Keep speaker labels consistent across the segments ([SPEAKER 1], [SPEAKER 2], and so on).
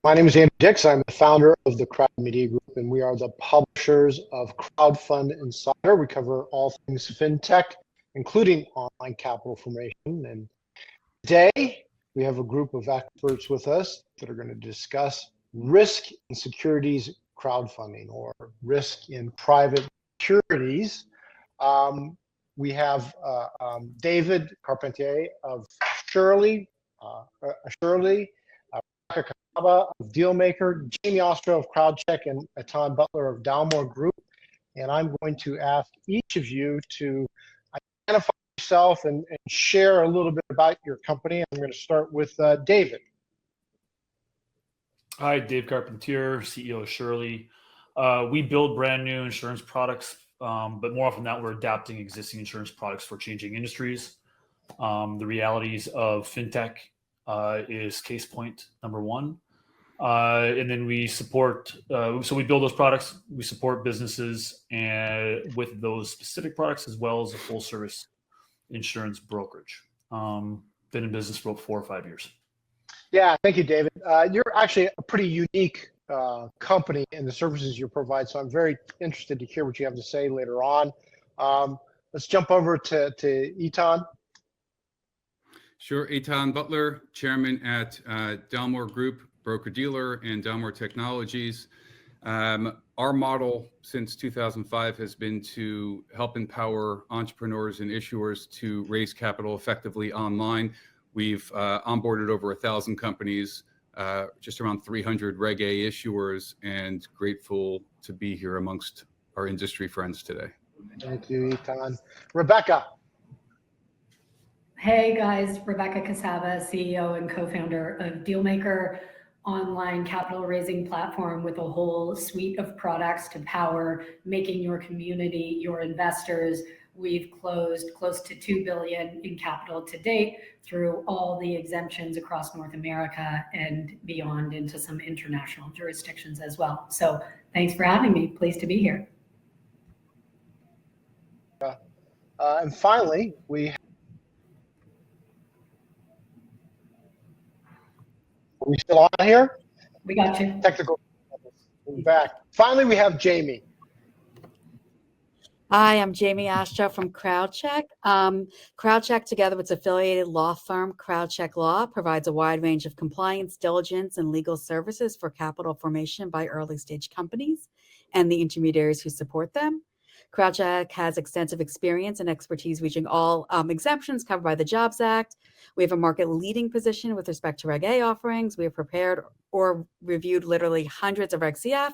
[SPEAKER 1] My name is Andy Dix. I'm the founder of the Crowd Media Group, and we are the publishers of Crowdfund Insider. We cover all things fintech, including online capital formation. And today, we have a group of experts with us that are going to discuss risk in securities crowdfunding, or risk in private securities. We have David Carpentier of Kacaba of DealMaker, Jamie Ostrow of CrowdCheck, and Etan Butler of Dalmore Group. And I'm going to ask each of you to identify yourself and share a little bit about your company. I'm going to start with David.
[SPEAKER 2] Hi, Dave Carpentier, CEO of Surely. We build brand new insurance products, but more often than not, we're adapting existing insurance products for changing industries. The realities of fintech is case point number one. And then we support, so we build those products, we support businesses and with those specific products, as well as a full service insurance brokerage. Been in business for about 4 or 5 years.
[SPEAKER 1] Yeah, thank you, David. You're actually a pretty unique company in the services you provide, so I'm very interested to hear what you have to say later on. Let's jump over to Etan.
[SPEAKER 3] Sure, Etan Butler, chairman at Dalmore Group, broker-dealer, and Dalmore Technologies. Our model since 2005 has been to help empower entrepreneurs and issuers to raise capital effectively online. We've onboarded over 1,000 companies, just around 300 Reg A issuers, and grateful to be here amongst our industry friends today.
[SPEAKER 1] Thank you, Etan. Rebecca.
[SPEAKER 4] Hey guys, Rebecca Kacaba, CEO and co-founder of DealMaker, online capital raising platform with a whole suite of products to power making your community, your investors. We've closed close to $2 billion in capital to date through all the exemptions across North America and beyond into some international jurisdictions as well. So thanks for having me. Pleased to be here.
[SPEAKER 1] And finally, are we still on here?
[SPEAKER 4] We got you.
[SPEAKER 1] Technical. We're back. Finally, we have Jamie.
[SPEAKER 5] Hi, I'm Jamie Ostrow from CrowdCheck. CrowdCheck, together with its affiliated law firm, CrowdCheck Law, provides a wide range of compliance, diligence, and legal services for capital formation by early-stage companies and the intermediaries who support them. CrowdCheck has extensive experience and expertise reaching all exemptions covered by the Jobs Act. We have a market-leading position with respect to Reg A offerings. We have prepared or reviewed literally hundreds of Reg CF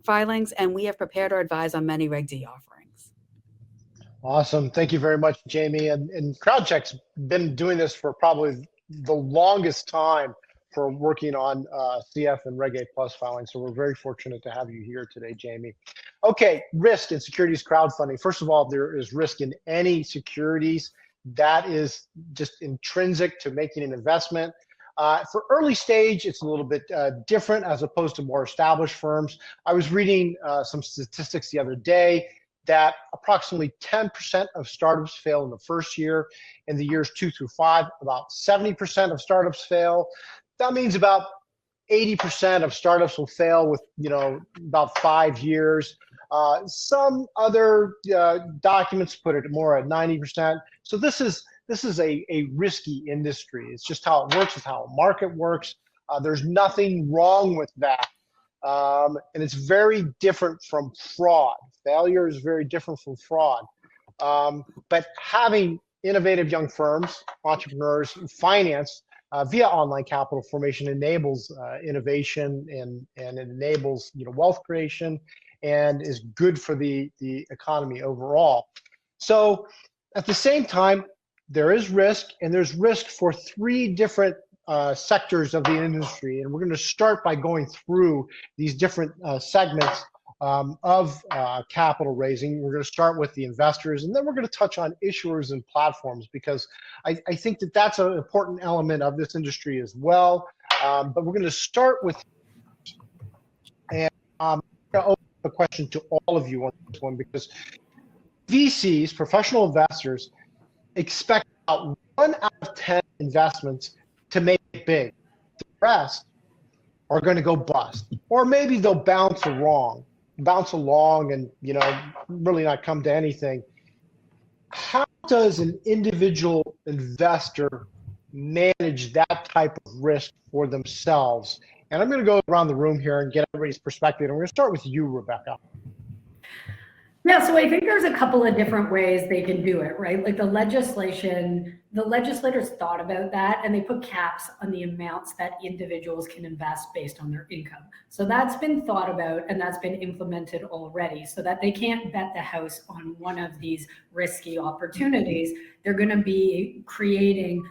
[SPEAKER 5] filings, and we have prepared or advised on many Reg D offerings.
[SPEAKER 1] Awesome. Thank you very much, Jamie. And CrowdCheck's been doing this for probably the longest time for working on CF and Reg A Plus filing. So we're very fortunate to have you here today, Jamie. Okay, risk in securities crowdfunding. First of all, there is risk in any securities. That is just intrinsic to making an investment. For early stage, it's a little bit different as opposed to more established firms. I was reading some statistics the other day that approximately 10% of startups fail in the first year. In the years 2 through 5, about 70% of startups fail. That means about 80% of startups will fail with, about 5 years. Some other documents put it more at 90%. So this is a risky industry. It's just how it works. It's how a market works. There's nothing wrong with that. And it's very different from fraud. Failure is very different from fraud. But having innovative young firms, entrepreneurs, finance via online capital formation enables innovation and it enables wealth creation and is good for the economy overall. So at the same time, there is risk, and there's risk for 3 different sectors of the industry. And we're going to start by going through these different segments of capital raising. We're going to start with the investors, and then we're going to touch on issuers and platforms, because I think that that's an important element of this industry as well. But we're going to start with, and I'm going to open the question to all of you on this one, because VCs, professional investors, expect about 1 out of 10 investments to make it big. The rest are going to go bust, or maybe they'll bounce along and, you know, really not come to anything. How does an individual investor manage that type of risk for themselves? And I'm going to go around the room here and get everybody's perspective. And we're going to start with you, Rebecca.
[SPEAKER 4] Yeah, so I think there's a couple of different ways they can do it, right? Like the legislators thought about that, and they put caps on the amounts that individuals can invest based on their income. So that's been thought about, and that's been implemented already, so that they can't bet the house on one of these risky opportunities. They're going to be creating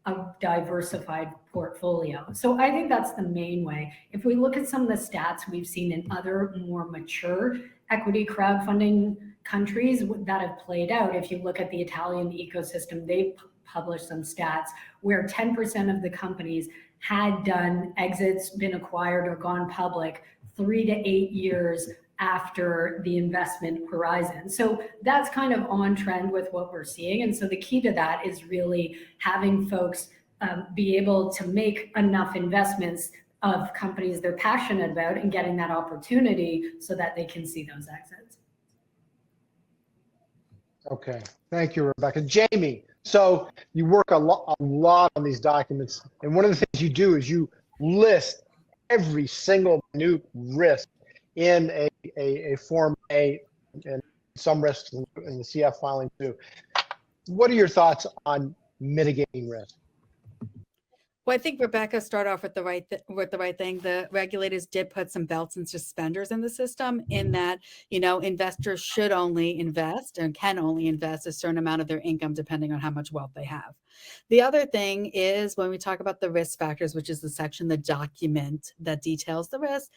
[SPEAKER 4] a diversified portfolio. So I think that's the main way. If we look at some of the stats we've seen in other more mature equity crowdfunding countries that have played out, if you look at the Italian ecosystem, they published some stats where 10% of the companies had done exits, been acquired or gone public 3 to 8 years after the investment horizon. So that's kind of on trend with what we're seeing. And so the key to that is really having folks be able to make enough investments of companies they're passionate about and getting that opportunity so that they can see those exits.
[SPEAKER 1] Okay, thank you, Rebecca. Jamie, so you work a lot on these documents, and one of the things you do is you list every single new risk in a Form A, and some risks in the CF filing too. What are your thoughts on mitigating risk?
[SPEAKER 5] Well, I think Rebecca started off with the right thing. The regulators did put some belts and suspenders in the system, in that, you know, investors should only invest and can only invest a certain amount of their income depending on how much wealth they have. The other thing is, when we talk about the risk factors, which is the section, the document that details the risk,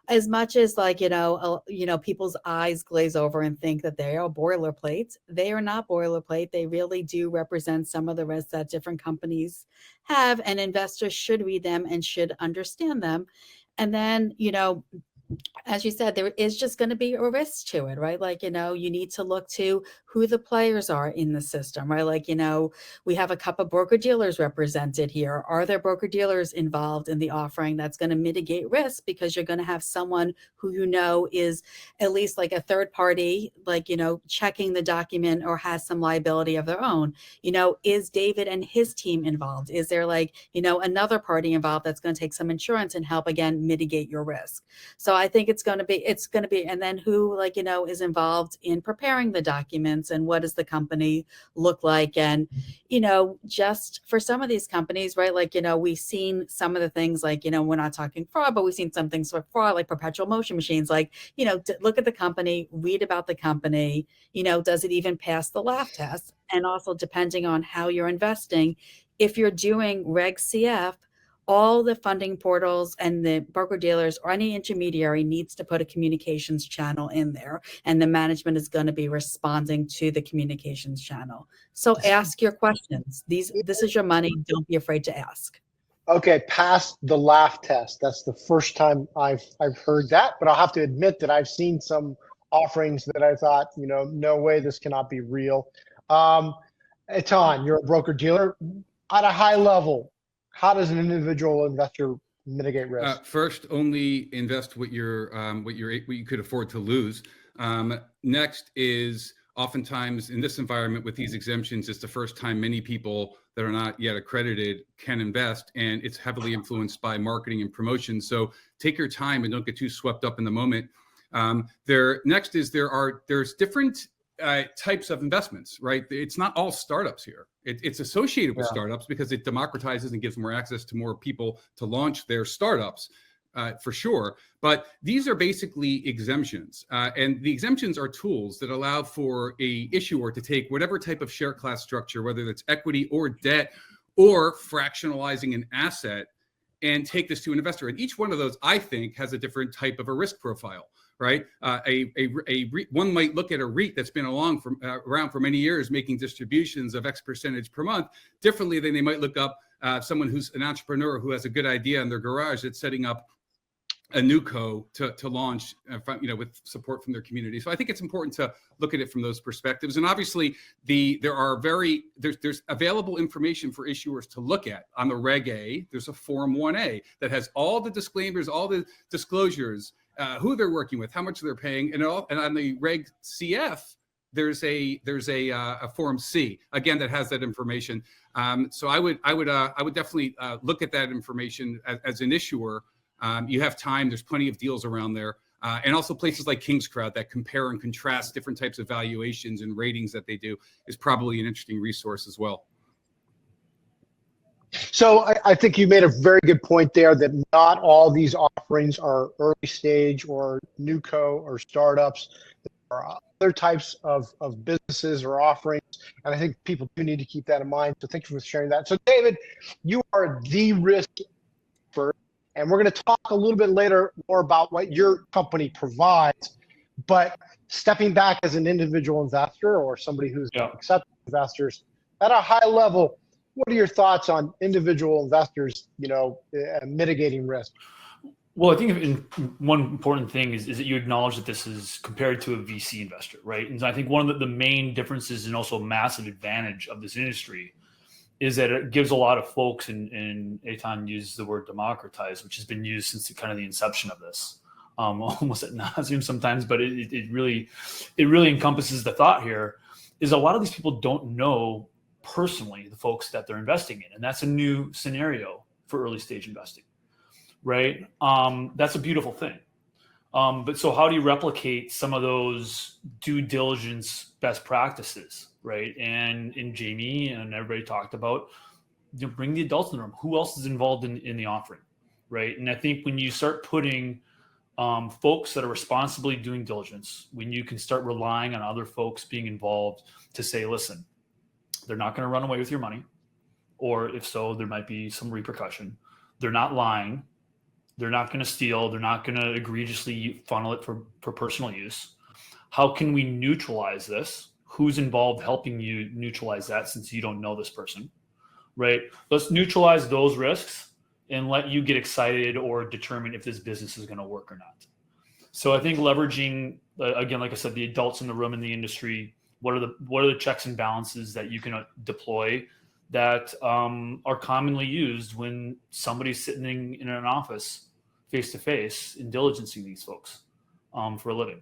[SPEAKER 5] as much as, like, people's eyes glaze over and think that they are boilerplates, they are not boilerplate. They really do represent some of the risks that different companies have, and investors should read them and should understand them. And then, you know, as you said, there is just going to be a risk to it, right? Like, you know, you need to look to who the players are in the system, right? Like, you know, we have a couple of broker dealers represented here. Are there broker dealers involved in the offering? That's going to mitigate risk, because you're going to have someone who, you know, is at least like a third party, like, you know, checking the document or has some liability of their own. You know, is David and his team involved? Is there, like, you know, another party involved that's going to take some insurance and help, again, mitigate your risk? So I think it's going to be, and then who, like, you know, is involved in preparing the documents, and what does the company look like? And, you know, just for some of these companies, right, like, you know, we've seen some of the things, like, you know, we're not talking fraud, but we've seen some things for fraud, like perpetual motion machines. Like, you know, look at the company, read about the company, you know, does it even pass the laugh test? And also, depending on how you're investing, if you're doing Reg CF, all the funding portals and the broker dealers or any intermediary needs to put a communications channel in there, and the management is going to be responding to the communications channel. So ask your questions. This is your money. Don't be afraid to ask.
[SPEAKER 1] Okay, pass the laugh test. That's the first time I've heard that, but I'll have to admit that I've seen some offerings that I thought, you know, no way, this cannot be real. Etan, you're a broker dealer. At a high level, how does an individual investor mitigate risk?
[SPEAKER 3] First, only invest what you could afford to lose. Next is, oftentimes in this environment with these exemptions, it's the first time many people that are not yet accredited can invest, and it's heavily influenced by marketing and promotion. So take your time and don't get too swept up in the moment. Next is there's different types of investments, right? It's not all startups here. It's associated with startups because it democratizes and gives more access to more people to launch their startups, for sure. But these are basically exemptions. And the exemptions are tools that allow for a issuer to take whatever type of share class structure, whether it's equity or debt or fractionalizing an asset, and take this to an investor. And each one of those, I think, has a different type of a risk profile. Right, one might look at a REIT that's been around for many years, making distributions of X percentage per month, differently than they might look up someone who's an entrepreneur who has a good idea in their garage that's setting up a new co to launch, with support from their community. So I think it's important to look at it from those perspectives. And obviously, there's available information for issuers to look at on the Reg A. There's a Form 1A that has all the disclaimers, all the disclosures, who they're working with, how much they're paying, and on the Reg CF, there's a Form C again that has that information. So I would definitely look at that information as an issuer. You have time. There's plenty of deals around there, and also places like Kingscrowd that compare and contrast different types of valuations and ratings that they do is probably an interesting resource as well.
[SPEAKER 1] So I think you made a very good point there that not all these offerings are early stage or newco or startups. There are other types of businesses or offerings, and I think people do need to keep that in mind. So thank you for sharing that. So David, you are the risk expert, and we're going to talk a little bit later more about what your company provides. But stepping back as an individual investor or somebody who's accepting investors at a high level, what are your thoughts on individual investors, mitigating risk?
[SPEAKER 2] Well, I think one important thing is that you acknowledge that this is compared to a VC investor, right? And so I think one of the main differences and also a massive advantage of this industry is that it gives a lot of folks, and Etan used the word democratize, which has been used since kind of the inception of this, almost at nauseum sometimes, but it really encompasses the thought here is a lot of these people don't know personally the folks that they're investing in. And that's a new scenario for early stage investing, right? That's a beautiful thing. But so how do you replicate some of those due diligence best practices, right? And Jamie and everybody talked about, bring the adults in the room. Who else is involved in the offering, right? And I think when you start putting folks that are responsibly doing diligence, when you can start relying on other folks being involved to say, listen, they're not going to run away with your money, or if so, there might be some repercussion. They're not lying. They're not going to steal. They're not going to egregiously funnel it for personal use. How can we neutralize this? Who's involved helping you neutralize that, since you don't know this person, right? Let's neutralize those risks and let you get excited or determine if this business is going to work or not. So I think leveraging, again, like I said, the adults in the room in the industry, what are the checks and balances that you can deploy that are commonly used when somebody's sitting in an office face to face in diligencing these folks for a living.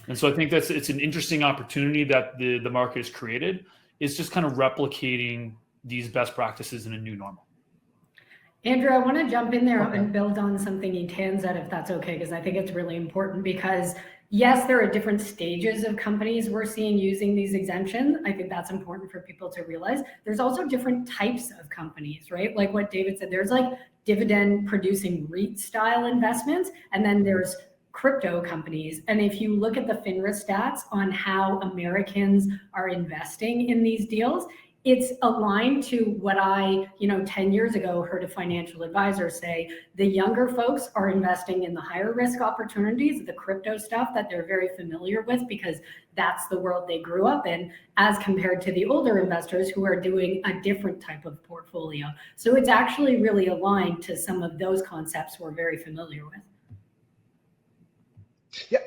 [SPEAKER 2] And so I think it's an interesting opportunity that the market has created. It's just kind of replicating these best practices in a new normal.
[SPEAKER 4] Andrew, I want to jump in there and build on something Etan said, if that's okay, because I think it's really important. Because yes, there are different stages of companies we're seeing using these exemptions. I think that's important for people to realize. There's also different types of companies, right? Like what David said, there's like dividend producing REIT style investments, and then there's crypto companies. And if you look at the FINRA stats on how Americans are investing in these deals, it's aligned to what I, 10 years ago heard a financial advisor say. The younger folks are investing in the higher risk opportunities, the crypto stuff that they're very familiar with because that's the world they grew up in, as compared to the older investors who are doing a different type of portfolio. So it's actually really aligned to some of those concepts we're very familiar with.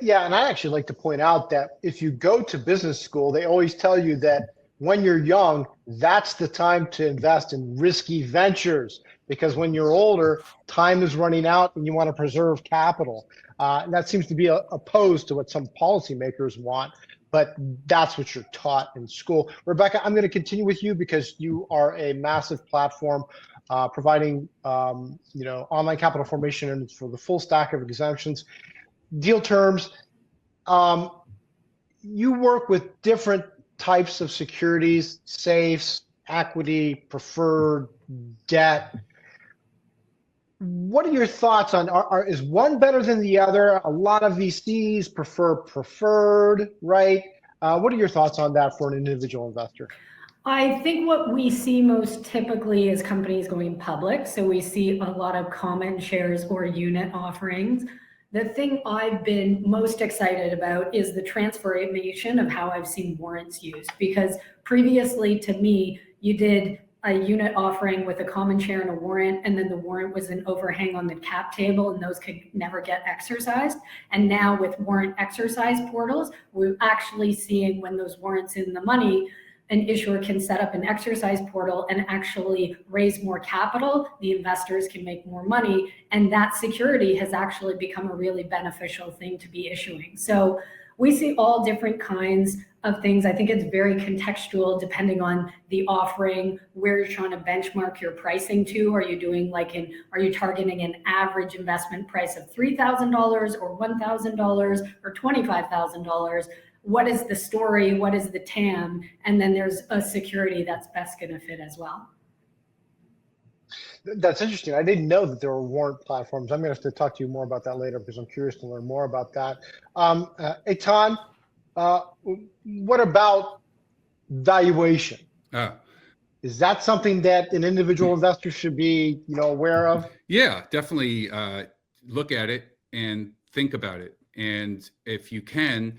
[SPEAKER 1] Yeah, and I actually like to point out that if you go to business school, they always tell you that when you're young, that's the time to invest in risky ventures, because when you're older, time is running out and you want to preserve capital. And that seems to be opposed to what some policymakers want, but that's what you're taught in school. Rebecca, I'm going to continue with you because you are a massive platform providing online capital formation and for the full stack of exemptions. Deal terms, you work with different types of securities, safes, equity, preferred, debt. What are your thoughts on, is one better than the other? A lot of VCs prefer preferred, right? What are your thoughts on that for an individual investor?
[SPEAKER 4] I think what we see most typically is companies going public. So we see a lot of common shares or unit offerings. The thing I've been most excited about is the transformation of how I've seen warrants used, because previously to me, you did a unit offering with a common share and a warrant, and then the warrant was an overhang on the cap table and those could never get exercised. And now with warrant exercise portals, we're actually seeing when those warrants in the money, an issuer can set up an exercise portal and actually raise more capital. The investors can make more money. And that security has actually become a really beneficial thing to be issuing. So we see all different kinds of things. I think it's very contextual depending on the offering, where you're trying to benchmark your pricing to. Are you doing are you targeting an average investment price of $3,000 or $1,000 or $25,000? What is the story? What is the TAM? And then there's a security that's best going to fit as well.
[SPEAKER 1] That's interesting. I didn't know that there were warrant platforms. I'm going to have to talk to you more about that later because I'm curious to learn more about that. Etan, what about valuation? Is that something that an individual investor should be, aware of?
[SPEAKER 3] Yeah, definitely look at it and think about it. And if you can,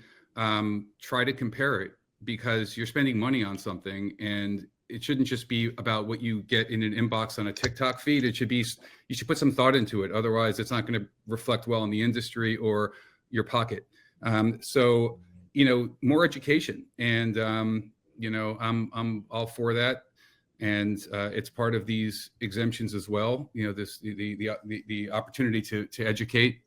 [SPEAKER 3] try to compare it, because you're spending money on something and it shouldn't just be about what you get in an inbox on a TikTok feed. It should be, you should put some thought into it. Otherwise, it's not going to reflect well on the industry or your pocket. So, more education, and I'm all for that. And it's part of these exemptions as well. The opportunity to educate,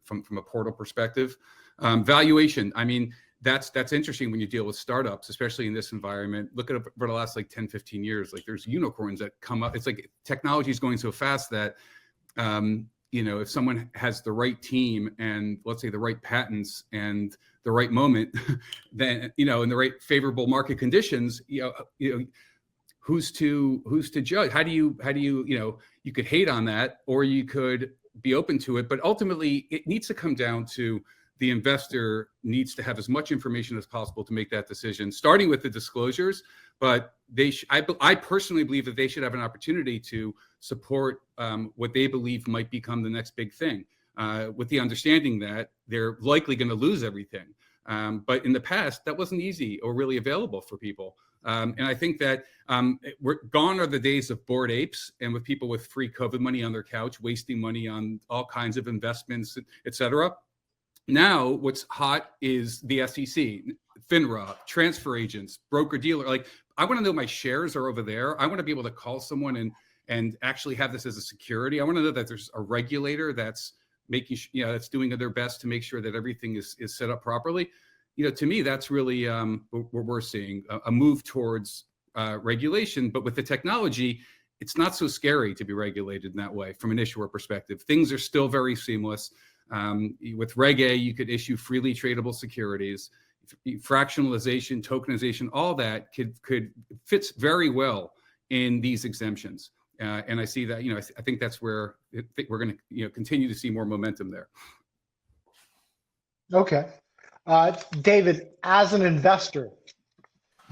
[SPEAKER 3] from a portal perspective. Valuation. I mean, that's interesting when you deal with startups, especially in this environment. Look at over the last 10, 15 years, there's unicorns that come up. It's like technology is going so fast that, if someone has the right team and let's say the right patents and the right moment, then, in the right favorable market conditions, who's to judge? How do you you could hate on that, or you could be open to it, but ultimately it needs to come down to the investor needs to have as much information as possible to make that decision, starting with the disclosures. But I personally believe that they should have an opportunity to support what they believe might become the next big thing, with the understanding that they're likely going to lose everything. But in the past, that wasn't easy or really available for people. And I think that gone are the days of bored apes and with people with free COVID money on their couch, wasting money on all kinds of investments, et cetera. Now, what's hot is the SEC, FINRA, transfer agents, broker dealer. I want to know my shares are over there. I want to be able to call someone and actually have this as a security. I want to know that there's a regulator that's making, that's doing their best to make sure that everything is set up properly. To me, that's really what we're seeing, a move towards regulation. But with the technology, it's not so scary to be regulated in that way from an issuer perspective. Things are still very seamless. With Reg A, you could issue freely tradable securities, fractionalization, tokenization, all that could fits very well in these exemptions. And I see that, I think that's where we're going to, continue to see more momentum there.
[SPEAKER 1] Okay. David, as an investor,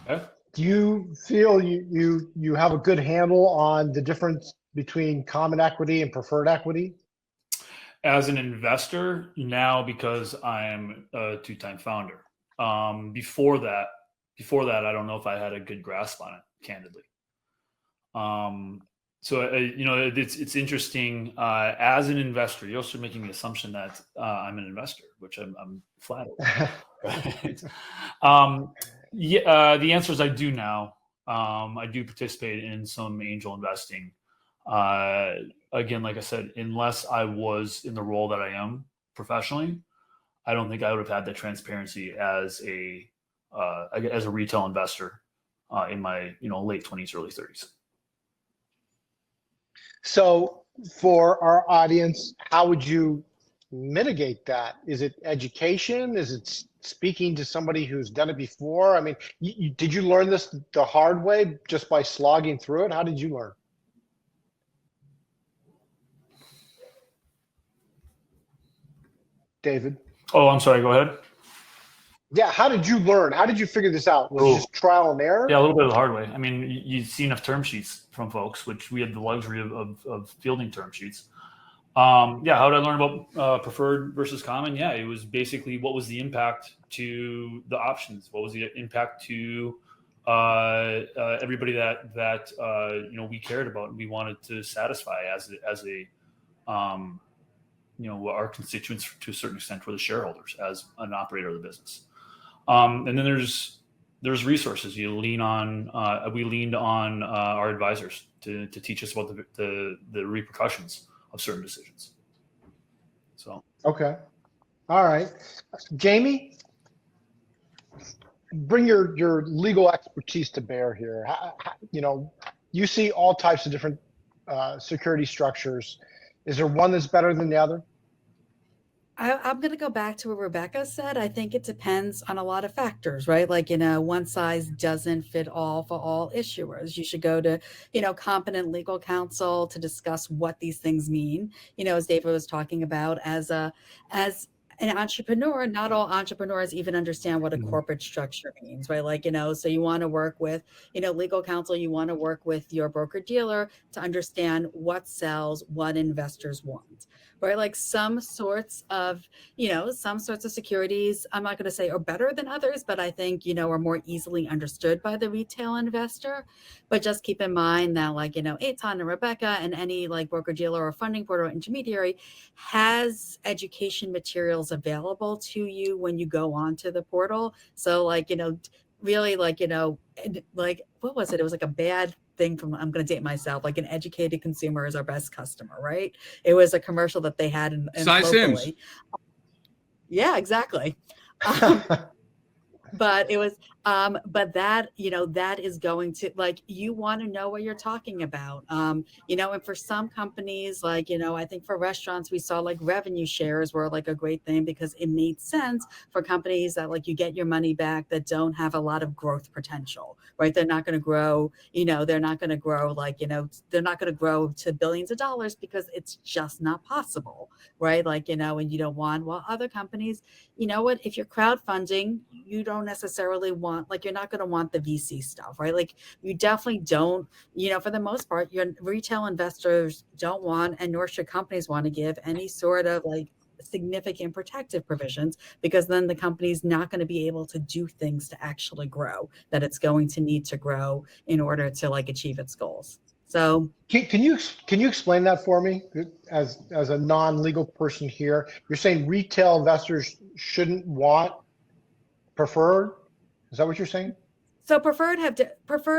[SPEAKER 2] Okay.
[SPEAKER 1] do you feel you have a good handle on the difference between common equity and preferred equity?
[SPEAKER 2] As an investor now, because I'm a two-time founder. Before that, I don't know if I had a good grasp on it, candidly. So it's interesting. As an investor, you're also making the assumption that I'm an investor, which I'm flattered. The answer is I do now. I do participate in some angel investing. Again, like I said, unless I was in the role that I am professionally, I don't think I would have had that transparency as a retail investor in my late 20s, early 30s.
[SPEAKER 1] So for our audience, how would you mitigate that? Is it education? Is it speaking to somebody who's done it before? I mean, did you learn this the hard way just by slogging through it? How did you learn? David?
[SPEAKER 2] Oh, I'm sorry. Go ahead.
[SPEAKER 1] Yeah, how did you learn? How did you figure this out? Was it just trial and error?
[SPEAKER 2] Yeah, a little bit of the hard way. I mean, you see enough term sheets from folks, which we had the luxury of fielding term sheets. How did I learn about preferred versus common? Yeah, it was basically what was the impact to the options? What was the impact to everybody that we cared about and we wanted to satisfy as a our constituents to a certain extent were the shareholders as an operator of the business. And then there's resources. We leaned on our advisors to teach us about the repercussions of certain decisions. So
[SPEAKER 1] Okay, all right, Jamie, bring your legal expertise to bear here. You see all types of different security structures. Is there one that's better than the other?
[SPEAKER 5] I'm going to go back to what Rebecca said. I think it depends on a lot of factors, right? Like, one size doesn't fit all for all issuers. You should go to, competent legal counsel to discuss what these things mean. As David was talking about, as an entrepreneur, not all entrepreneurs even understand what a corporate structure means, right? Like, so you want to work with, legal counsel, you want to work with your broker dealer to understand what sells, what investors want, right? Like some sorts of securities, I'm not going to say are better than others, but I think, are more easily understood by the retail investor. But just keep in mind that Etan and Rebecca and any broker dealer or funding portal intermediary has education materials available to you when you go onto the portal. So really what was it? It was a bad thing from, I'm going to date myself, an educated consumer is our best customer, right? It was a commercial that they had in locally. Sims. Yeah, exactly. But it was, but that, that is going to you want to know what you're talking about. And for some companies, I think for restaurants, we saw revenue shares were a great thing because it made sense for companies that you get your money back that don't have a lot of growth potential, right? They're not going to grow, they're not going to grow they're not going to grow to billions of dollars because it's just not possible, right? And you don't want, well, other companies, if you're crowdfunding, you don't necessarily want, you're not going to want the VC stuff, right? You definitely don't, for the most part, your retail investors don't want, and nor should companies want to give any sort of significant protective provisions, because then the company's not going to be able to do things to actually grow that it's going to need to grow in order to achieve its goals. So
[SPEAKER 1] can you explain that for me as a non-legal person here? You're saying retail investors shouldn't want preferred? Is that what you're saying?
[SPEAKER 5] So preferred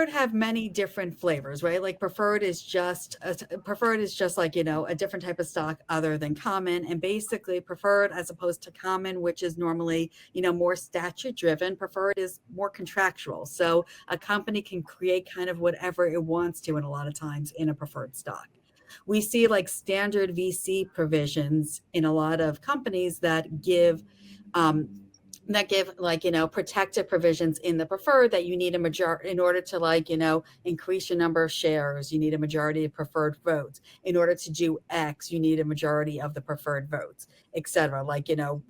[SPEAKER 5] have many different flavors, right? Preferred is just a different type of stock other than common. And basically preferred, as opposed to common, which is normally, more statute driven, preferred is more contractual. So a company can create kind of whatever it wants to, and a lot of times in a preferred stock. We see standard VC provisions in a lot of companies that give protective provisions in the preferred, that you need a majority in order to increase your number of shares. You need a majority of preferred votes. In order to do X, you need a majority of the preferred votes, etc.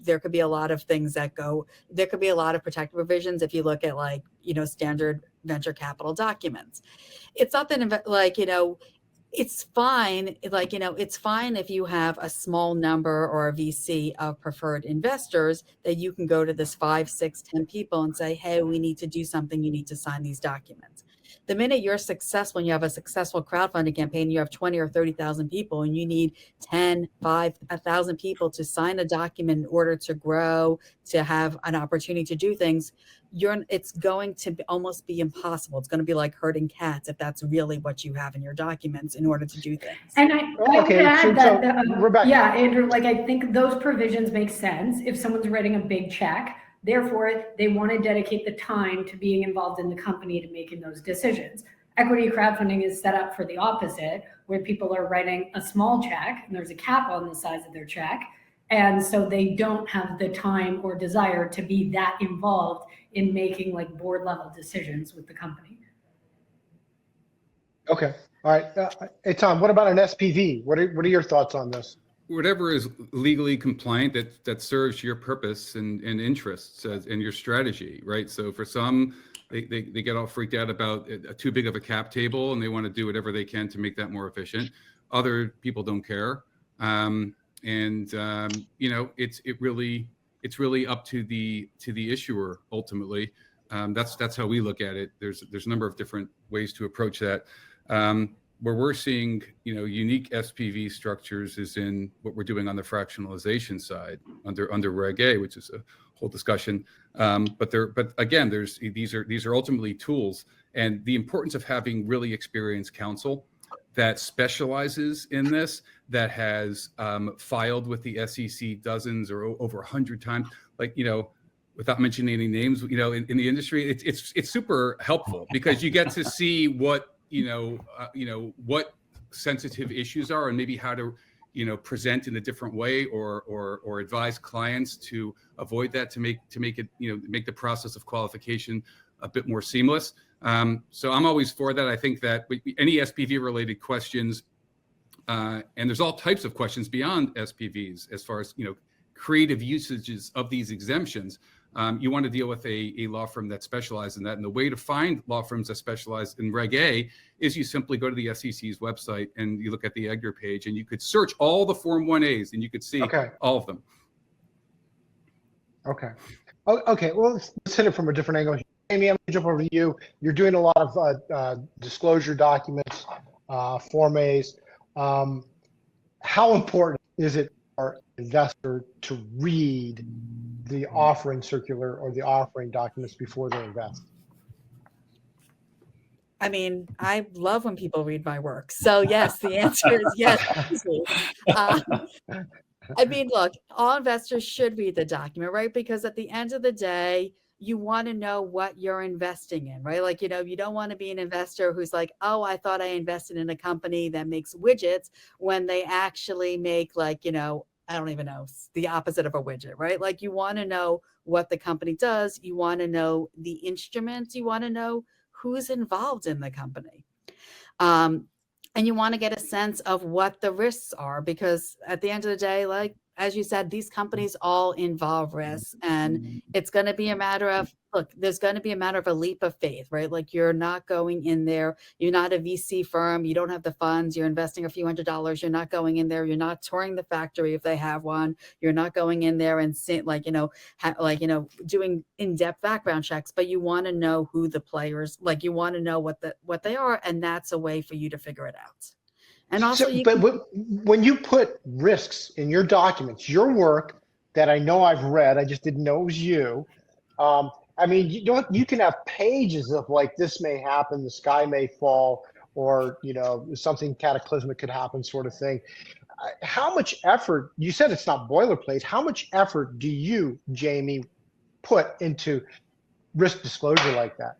[SPEAKER 5] There could be a lot of things there could be a lot of protective provisions if you look at standard venture capital documents. It's not that it's fine, it's fine if you have a small number or a VC of preferred investors that you can go to this 5, 6, 10 people and say, hey, we need to do something. You need to sign these documents. The minute you're successful and you have a successful crowdfunding campaign, you have 20 or 30,000 people and you need 10, 5,000 people to sign a document in order to grow, to have an opportunity to do things, it's going to almost be impossible. It's going to be like herding cats if that's really what you have in your documents in order to do things.
[SPEAKER 4] And I would add that, yeah, Andrew, I think those provisions make sense if someone's writing a big check. Therefore, they want to dedicate the time to being involved in the company to making those decisions. Equity crowdfunding is set up for the opposite, where people are writing a small check and there's a cap on the size of their check. And so they don't have the time or desire to be that involved in making board level decisions with the company.
[SPEAKER 1] Okay. All right. Hey, Tom, what about an SPV? What are your thoughts on this?
[SPEAKER 3] Whatever is legally compliant that serves your purpose and interests and your strategy, right? So for some, they get all freaked out about too big of a cap table and they want to do whatever they can to make that more efficient. Other people don't care. It's really up to the issuer ultimately That's how we look at it. There's a number of different ways to approach that. Where we're seeing, unique SPV structures is in what we're doing on the fractionalization side under Reg A, which is a whole discussion. But again, these are ultimately tools, and the importance of having really experienced counsel that specializes in this, that has filed with the SEC dozens or over 100 times, without mentioning any names, in the industry, it's super helpful because you get to see what what sensitive issues are and maybe how to present in a different way or advise clients to avoid that, to make it make the process of qualification a bit more seamless. So I'm always for that. I think that any SPV related questions, and there's all types of questions beyond SPVs as far as creative usages of these exemptions. You want to deal with a law firm that specializes in that. And the way to find law firms that specialize in Reg A is you simply go to the SEC's website and you look at the EDGAR page, and you could search all the Form 1As and you could see all of them.
[SPEAKER 1] Okay. Okay. Well, let's hit it from a different angle. Amy, I'm going to jump over to you. You're doing a lot of disclosure documents, Form As. How important is it for an investor to read the offering circular or the offering documents before they invest?
[SPEAKER 5] I mean, I love when people read my work. So yes, the answer is yes. I mean, look, all investors should read the document, right? Because at the end of the day, you want to know what you're investing in, right? Like, you don't want to be an investor who's like, oh, I thought I invested in a company that makes widgets when they actually make I don't even know, the opposite of a widget, right? Like, you want to know what the company does. You want to know the instruments. You want to know who's involved in the company. And you want to get a sense of what the risks are, because at the end of the day, like, as you said, these companies all involve risks, and it's going to be a matter of, there's going to be a matter of a leap of faith, right? Like, you're not going in there. You're not a VC firm. You don't have the funds. You're investing a few $100s. You're not going in there. You're not touring the factory if they have one. You're not going in there and doing in-depth background checks, but you want to know who the players, you want to know what they are. And that's a way for you to figure it out. And also,
[SPEAKER 1] when you put risks in your documents, your work that I know I've read, I just didn't know it was you. I mean, you can have pages of this may happen, the sky may fall, or something cataclysmic could happen, sort of thing. How much effort? You said it's not boilerplate. How much effort do you, Jamie, put into risk disclosure like that?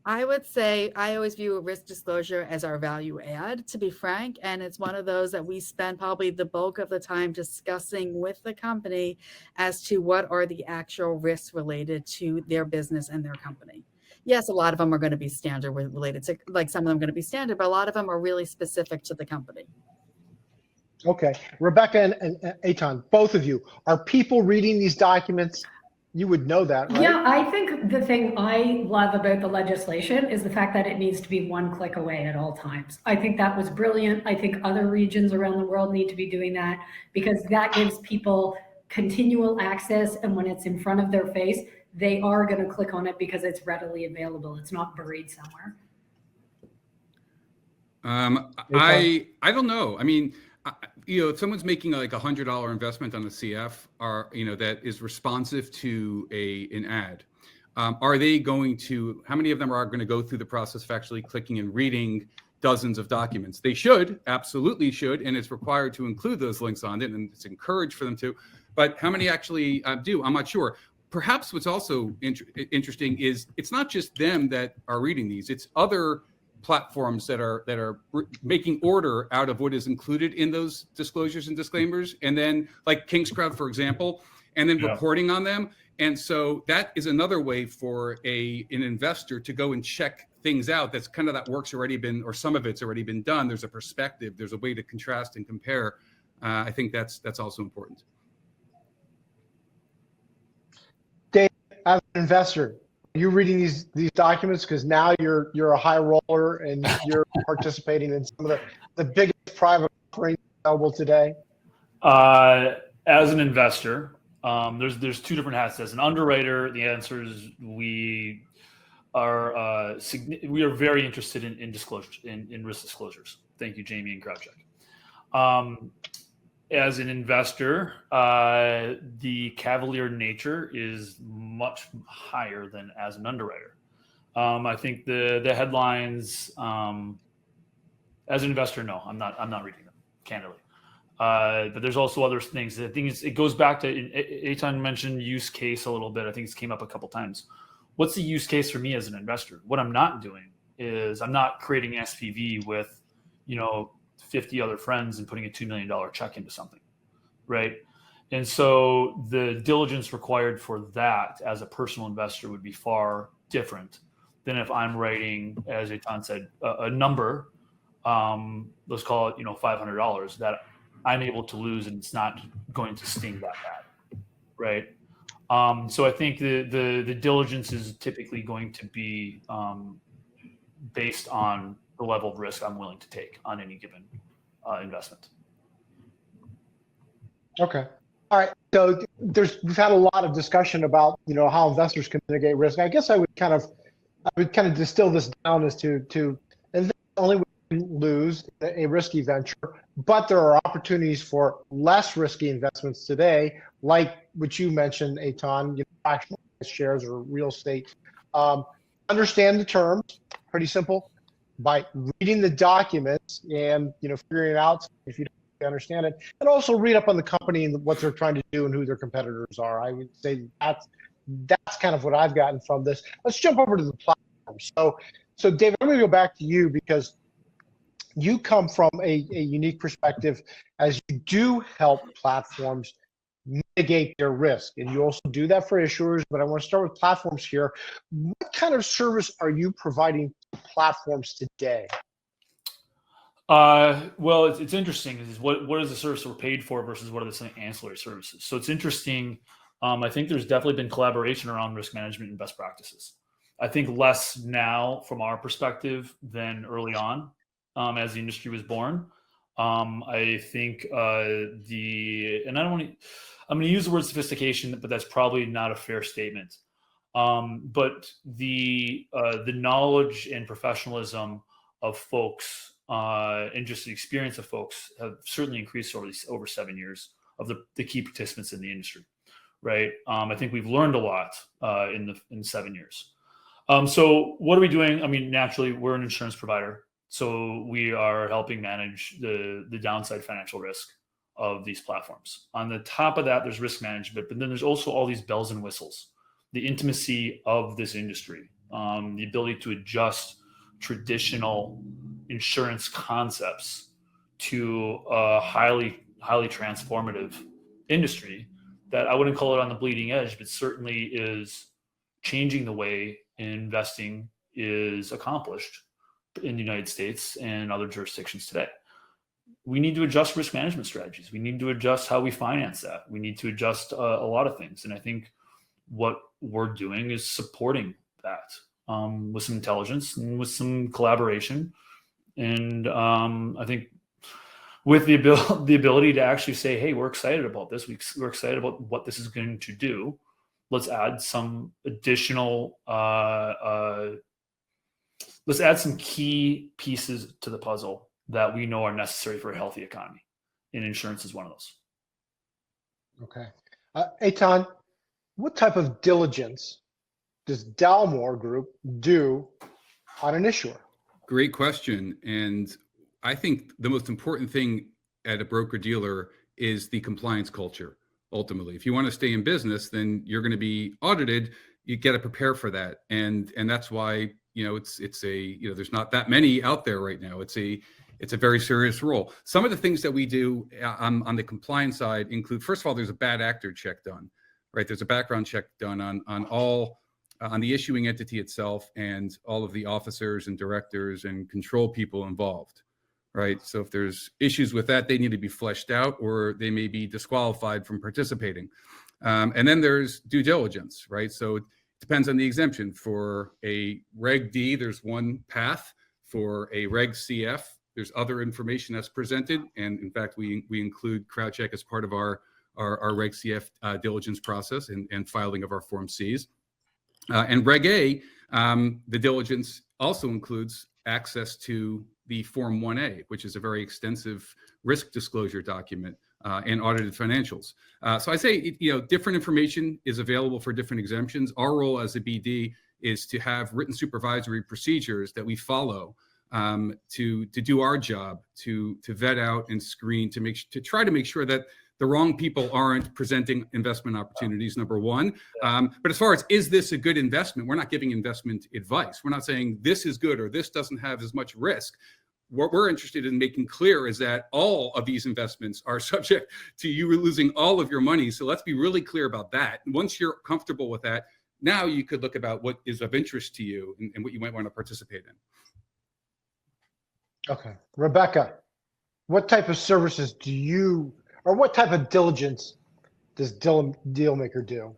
[SPEAKER 5] I would say I always view risk disclosure as our value add, to be frank. And it's one of those that we spend probably the bulk of the time discussing with the company as to what are the actual risks related to their business and their company. Yes, a lot of them are going to be standard related to, some of them are going to be standard, but a lot of them are really specific to the company.
[SPEAKER 1] Okay. Rebecca and Etan, both of you, are people reading these documents? You would know that, right?
[SPEAKER 4] Yeah, I think the thing I love about the legislation is the fact that it needs to be one click away at all times. I think that was brilliant. I think other regions around the world need to be doing that, because that gives people continual access. And when it's in front of their face, they are going to click on it because it's readily available. It's not buried somewhere.
[SPEAKER 3] I don't know. I mean, if someone's making like $100 investment on a CF, that is responsive to an ad, are they going to? How many of them are going to go through the process of actually clicking and reading dozens of documents? They should, absolutely should, and it's required to include those links on it, and it's encouraged for them to. But how many actually do? I'm not sure. Perhaps what's also interesting is it's not just them that are reading these; it's other platforms that are making order out of what is included in those disclosures and disclaimers, and then like Kingscrowd, for example, and then reporting on them. And so that is another way for an investor to go and check things out. That's kind of that work's already been, or some of it's already been done. There's a perspective. There's a way to contrast and compare. I think that's also important.
[SPEAKER 1] Dave, as an investor, you're reading these documents because now you're a high roller and you're participating in some of the biggest private offerings available today?
[SPEAKER 2] As an investor, There's two different hats. As an underwriter, the answer is we are very interested in disclosure, in risk disclosures. Thank you, Jamie and CrowdCheck. As an investor, the cavalier nature is much higher than as an underwriter. I think the headlines, as an investor, no, I'm not reading them, candidly. But there's also other things. I think it goes back to, Etan mentioned use case a little bit. I think it's came up a couple times. What's the use case for me as an investor? What I'm not doing is I'm not creating an SPV with, 50 other friends and putting a $2 million check into something, right? And so the diligence required for that as a personal investor would be far different than if I'm writing, as Etan said, a number, let's call it, $500 that I'm able to lose and it's not going to sting that bad, right? So I think the diligence is typically going to be based on the level of risk I'm willing to take on any given investment.
[SPEAKER 1] Okay. All right. So we've had a lot of discussion about, how investors can mitigate risk. I guess I would kind of distill this down as to invest only when you lose a risky venture, but there are opportunities for less risky investments today, like what you mentioned, Etan, fractional shares or real estate. Understand the terms, pretty simple. By reading the documents and figuring it out if you don't understand it, and also read up on the company and what they're trying to do and who their competitors are. I would say that's kind of what I've gotten from this. Let's jump over to the platform. So David, I'm going to go back to you because you come from a unique perspective as you do help platforms mitigate their risk, and you also do that for issuers. But I want to start with platforms here. What kind of service are you providing to platforms today?
[SPEAKER 2] Well, it's interesting. Is what is the service we're paid for versus what are the ancillary services? So it's interesting. I think there's definitely been collaboration around risk management and best practices. I think less now from our perspective than early on, as the industry was born. I think I'm going to use the word sophistication, but that's probably not a fair statement. But the knowledge and professionalism of folks and just the experience of folks have certainly increased over 7 years of the key participants in the industry, right? I think we've learned a lot in 7 years. So what are we doing? I mean, naturally, we're an insurance provider. So we are helping manage the downside financial risk of these platforms. On the top of that, there's risk management, but then there's also all these bells and whistles, the intimacy of this industry, the ability to adjust traditional insurance concepts to a highly transformative industry that I wouldn't call it on the bleeding edge, but certainly is changing the way investing is accomplished in the United States and other jurisdictions today. We need to adjust risk management strategies. We need to adjust how we finance that. We need to adjust a lot of things. And I think what we're doing is supporting that with some intelligence and with some collaboration. And I think with the ability to actually say, hey, we're excited about this. We're excited about what this is going to do. Let's add some additional, let's add some key pieces to the puzzle that we know are necessary for a healthy economy. And insurance is one of those.
[SPEAKER 1] Okay. Etan, what type of diligence does Dalmore Group do on an issuer?
[SPEAKER 3] Great question. And I think the most important thing at a broker-dealer is the compliance culture. Ultimately, if you want to stay in business, then you're going to be audited. You got to prepare for that. And that's why, there's not that many out there right now. It's a very serious role. Some of the things that we do on the compliance side include, first of all, there's a bad actor check done, right? There's a background check done on the issuing entity itself and all of the officers and directors and control people involved, right? So if there's issues with that, they need to be fleshed out or they may be disqualified from participating. And then there's due diligence, right? So it depends on the exemption. For a Reg D, there's one path. For a Reg CF, there's other information that's presented. And in fact, we include CrowdCheck as part of our our Reg CF diligence process and filing of our Form Cs. And Reg A, the diligence also includes access to the Form 1A, which is a very extensive risk disclosure document and audited financials. So I say, different information is available for different exemptions. Our role as a BD is to have written supervisory procedures that we follow to do our job, to vet out and screen, to try to make sure that the wrong people aren't presenting investment opportunities, number one. But as far as, is this a good investment? We're not giving investment advice. We're not saying this is good or this doesn't have as much risk. What we're interested in making clear is that all of these investments are subject to you losing all of your money. So let's be really clear about that. Once you're comfortable with that, now you could look about what is of interest to you and what you might want to participate in.
[SPEAKER 1] Okay. Rebecca, what type of services do you, or what type of diligence does DealMaker do?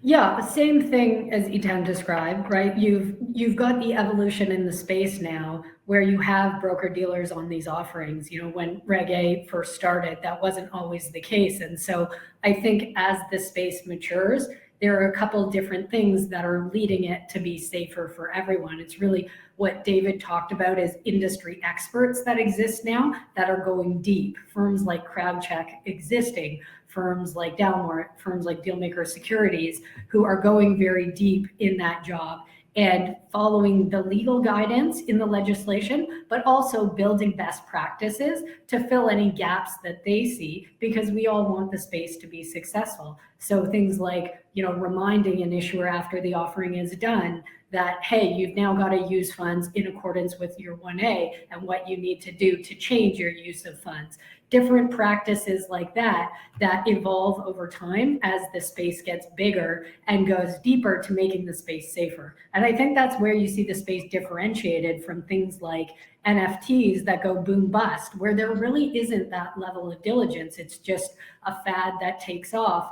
[SPEAKER 4] Yeah, same thing as Etan described, right? You've got the evolution in the space now where you have broker dealers on these offerings. When Reg A first started, that wasn't always the case. And so I think as the space matures, there are a couple different things that are leading it to be safer for everyone. It's really what David talked about is industry experts that exist now that are going deep. Firms like CrowdCheck existing, firms like Dalmore, firms like DealMaker Securities, who are going very deep in that job and following the legal guidance in the legislation, but also building best practices to fill any gaps that they see, because we all want the space to be successful. So things like, reminding an issuer after the offering is done that, hey, you've now got to use funds in accordance with your 1A and what you need to do to change your use of funds. Different practices like that evolve over time as the space gets bigger and goes deeper to making the space safer. And I think that's where you see the space differentiated from things like NFTs that go boom bust, where there really isn't that level of diligence. It's just a fad that takes off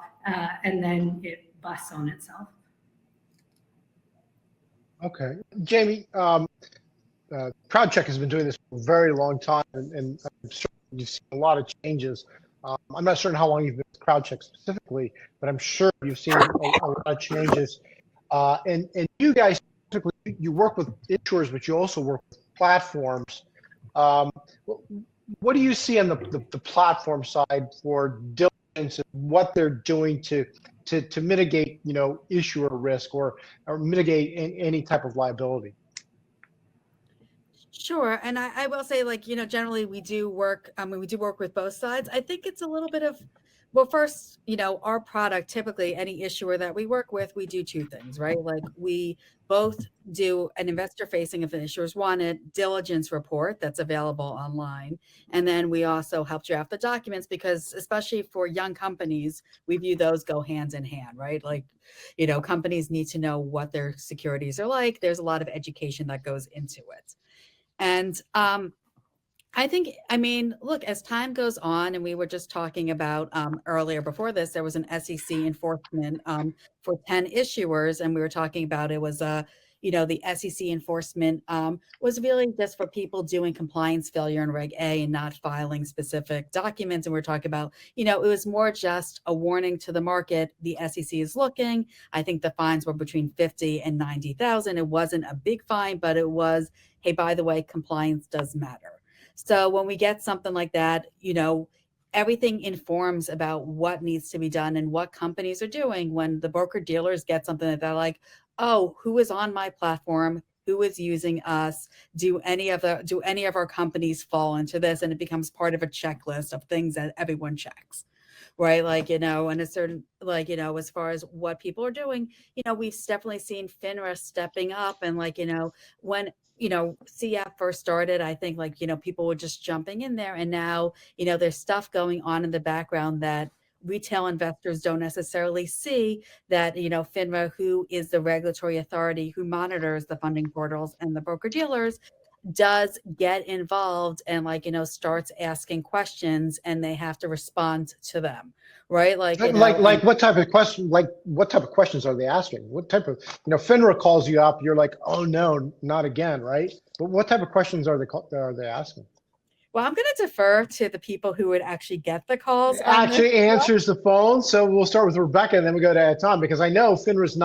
[SPEAKER 4] and then it busts on itself. Okay.
[SPEAKER 1] Jamie, CrowdCheck has been doing this for a very long time, and I'm sure you've seen a lot of changes. I'm not certain how long you've been with CrowdCheck specifically, but I'm sure you've seen a lot of changes. And you guys, typically, you work with issuers, but you also work with platforms. What do you see on the platform side for diligence and what they're doing to mitigate, issuer risk or mitigate any type of liability?
[SPEAKER 5] Sure. And I will say, generally we do work, we do work with both sides. I think it's a little bit of, well, first, our product, typically any issuer that we work with, we do two things, right? Like we both do an investor facing, if an issuers want it, diligence report that's available online. And then we also help draft the documents because especially for young companies, we view those go hand in hand, right? Like, companies need to know what their securities are like. There's a lot of education that goes into it. And I think, look, as time goes on, and we were just talking about earlier before this, there was an SEC enforcement for 10 issuers, and we were talking about it was, the SEC enforcement was really just for people doing compliance failure in Reg A and not filing specific documents. And we're talking about, it was more just a warning to the market. The SEC is looking. I think the fines were between 50 and 90,000. It wasn't a big fine, but it was, hey, by the way, compliance does matter. So when we get something like that, everything informs about what needs to be done and what companies are doing. When the broker dealers get something that they're like, oh, who is on my platform? Who is using us? Do any of our companies fall into this? And it becomes part of a checklist of things that everyone checks, right? And a certain, as far as what people are doing, we've definitely seen FINRA stepping up and when CF first started, I think people were just jumping in there, and now, there's stuff going on in the background that retail investors don't necessarily see, that, FINRA, who is the regulatory authority who monitors the funding portals and the broker dealers, does get involved and starts asking questions, and they have to respond to them, right? What
[SPEAKER 1] type of question? What type of questions are they asking? What type of FINRA calls you up? You're like, oh no, not again, right? But what type of questions are they asking?
[SPEAKER 5] Well, I'm going to defer to the people who would actually get the calls. On
[SPEAKER 1] actually
[SPEAKER 5] this.
[SPEAKER 1] answers the phone. So we'll start with Rebecca and then we go to Etan, because I know FINRA's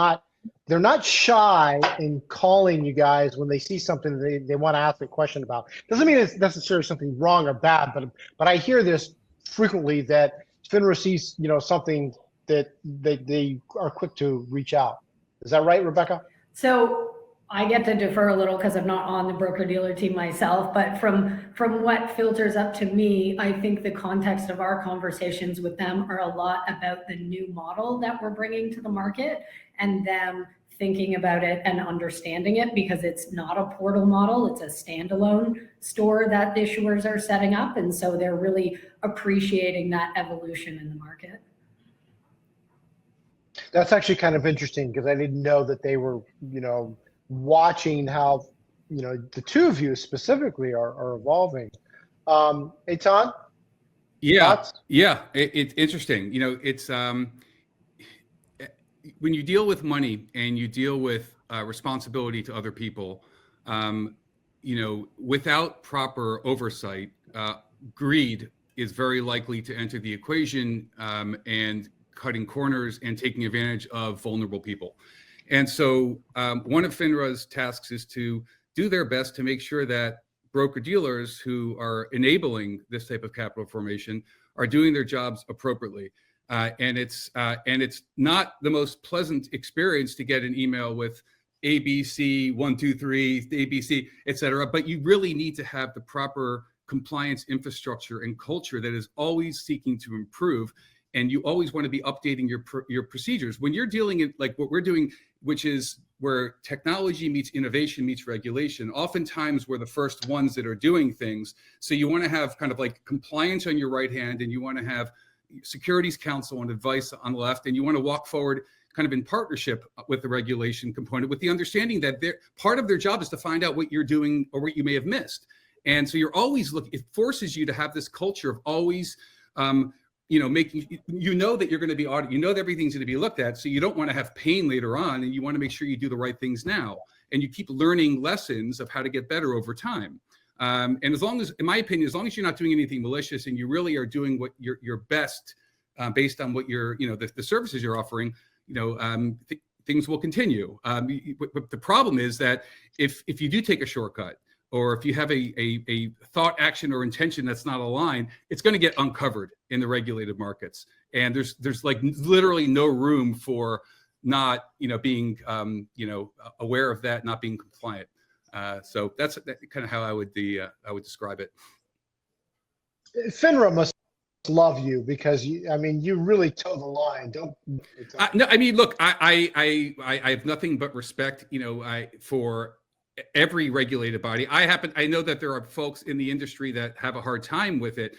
[SPEAKER 1] they're not shy in calling you guys when they see something they want to ask a question about. Doesn't mean it's necessarily something wrong or bad, but I hear this frequently that FINRA sees, something that they are quick to reach out. Is that right, Rebecca?
[SPEAKER 4] So I get to defer a little because I'm not on the broker dealer team myself, but from what filters up to me, I think the context of our conversations with them are a lot about the new model that we're bringing to the market and them thinking about it and understanding it, because it's not a portal model, it's a standalone store that issuers are setting up. And so they're really appreciating that evolution in the market.
[SPEAKER 1] That's actually kind of interesting, because I didn't know that they were, watching how, the two of you specifically are evolving. Etan?
[SPEAKER 3] Yeah,
[SPEAKER 1] Thoughts?
[SPEAKER 3] yeah, it's interesting. It's when you deal with money and you deal with responsibility to other people, without proper oversight, greed is very likely to enter the equation, and cutting corners and taking advantage of vulnerable people. And so one of FINRA's tasks is to do their best to make sure that broker dealers who are enabling this type of capital formation are doing their jobs appropriately. And it's not the most pleasant experience to get an email with ABC 123 ABC, et cetera, but you really need to have the proper compliance infrastructure and culture that is always seeking to improve. And you always want to be updating your procedures when you're dealing in like what we're doing, which is where technology meets innovation meets regulation. Oftentimes we're the first ones that are doing things. So you want to have kind of like compliance on your right hand, and you want to have securities counsel and advice on the left, and you want to walk forward kind of in partnership with the regulation component, with the understanding that part of their job is to find out what you're doing or what you may have missed. And so you're always looking, it forces you to have this culture of always, making, that you're going to be audited, that everything's going to be looked at. So you don't want to have pain later on, and you want to make sure you do the right things now. And you keep learning lessons of how to get better over time. And as long as, in my opinion, as long as you're not doing anything malicious and you really are doing what your best based on what the services you're offering, things will continue. But the problem is that if you do take a shortcut, or if you have a thought, action, or intention that's not aligned, it's going to get uncovered in the regulated markets. And there's like literally no room for not, being, aware of that, not being compliant. So that's kind of how I would describe it.
[SPEAKER 1] FINRA must love you, because you really toe the line.
[SPEAKER 3] No, I mean, look, I have nothing but respect, for every regulated body. I know that there are folks in the industry that have a hard time with it.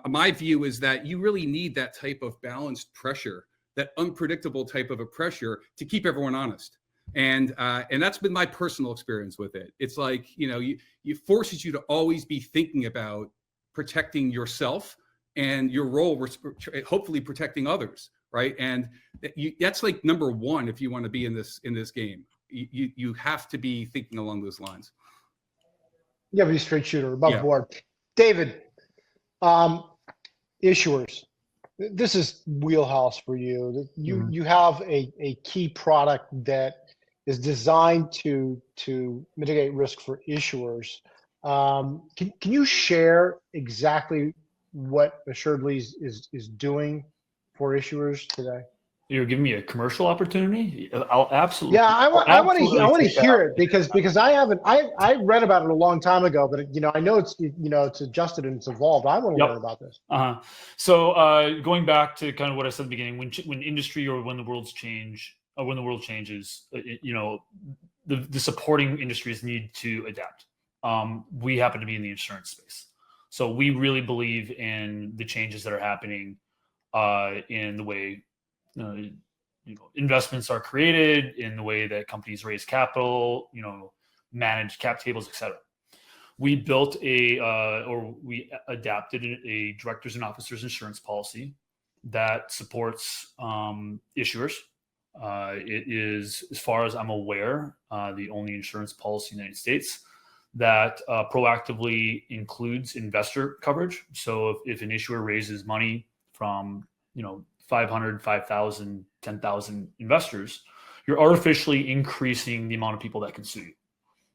[SPEAKER 3] My view is that you really need that type of balanced pressure, that unpredictable type of a pressure, to keep everyone honest. And that's been my personal experience with it. It's like, it forces you to always be thinking about protecting yourself and your role, hopefully protecting others, right? And that's like number one if you want to be in this game. You have to be thinking along those lines.
[SPEAKER 1] You have to be a straight shooter, above
[SPEAKER 3] Yeah.
[SPEAKER 1] board. David, issuers, this is wheelhouse for you. You have a key product that is designed to mitigate risk for issuers. Can you share exactly what Assuredly is doing for issuers today?
[SPEAKER 2] You're giving me a commercial opportunity? I'll absolutely.
[SPEAKER 1] Yeah, I want to hear it, because I read about it a long time ago, but I know it's adjusted and it's evolved. I want to learn about this.
[SPEAKER 2] So going back to kind of what I said at the beginning, when industry or when the world changes, the supporting industries need to adapt. We happen to be in the insurance space, so we really believe in the changes that are happening in the way investments are created, in the way that companies raise capital, manage cap tables, etc. We built we adapted a directors and officers insurance policy that supports issuers. It is, as far as I'm aware, the only insurance policy in the United States that proactively includes investor coverage. So if an issuer raises money from 500, 5,000, 10,000 investors, you're artificially increasing the amount of people that can sue you.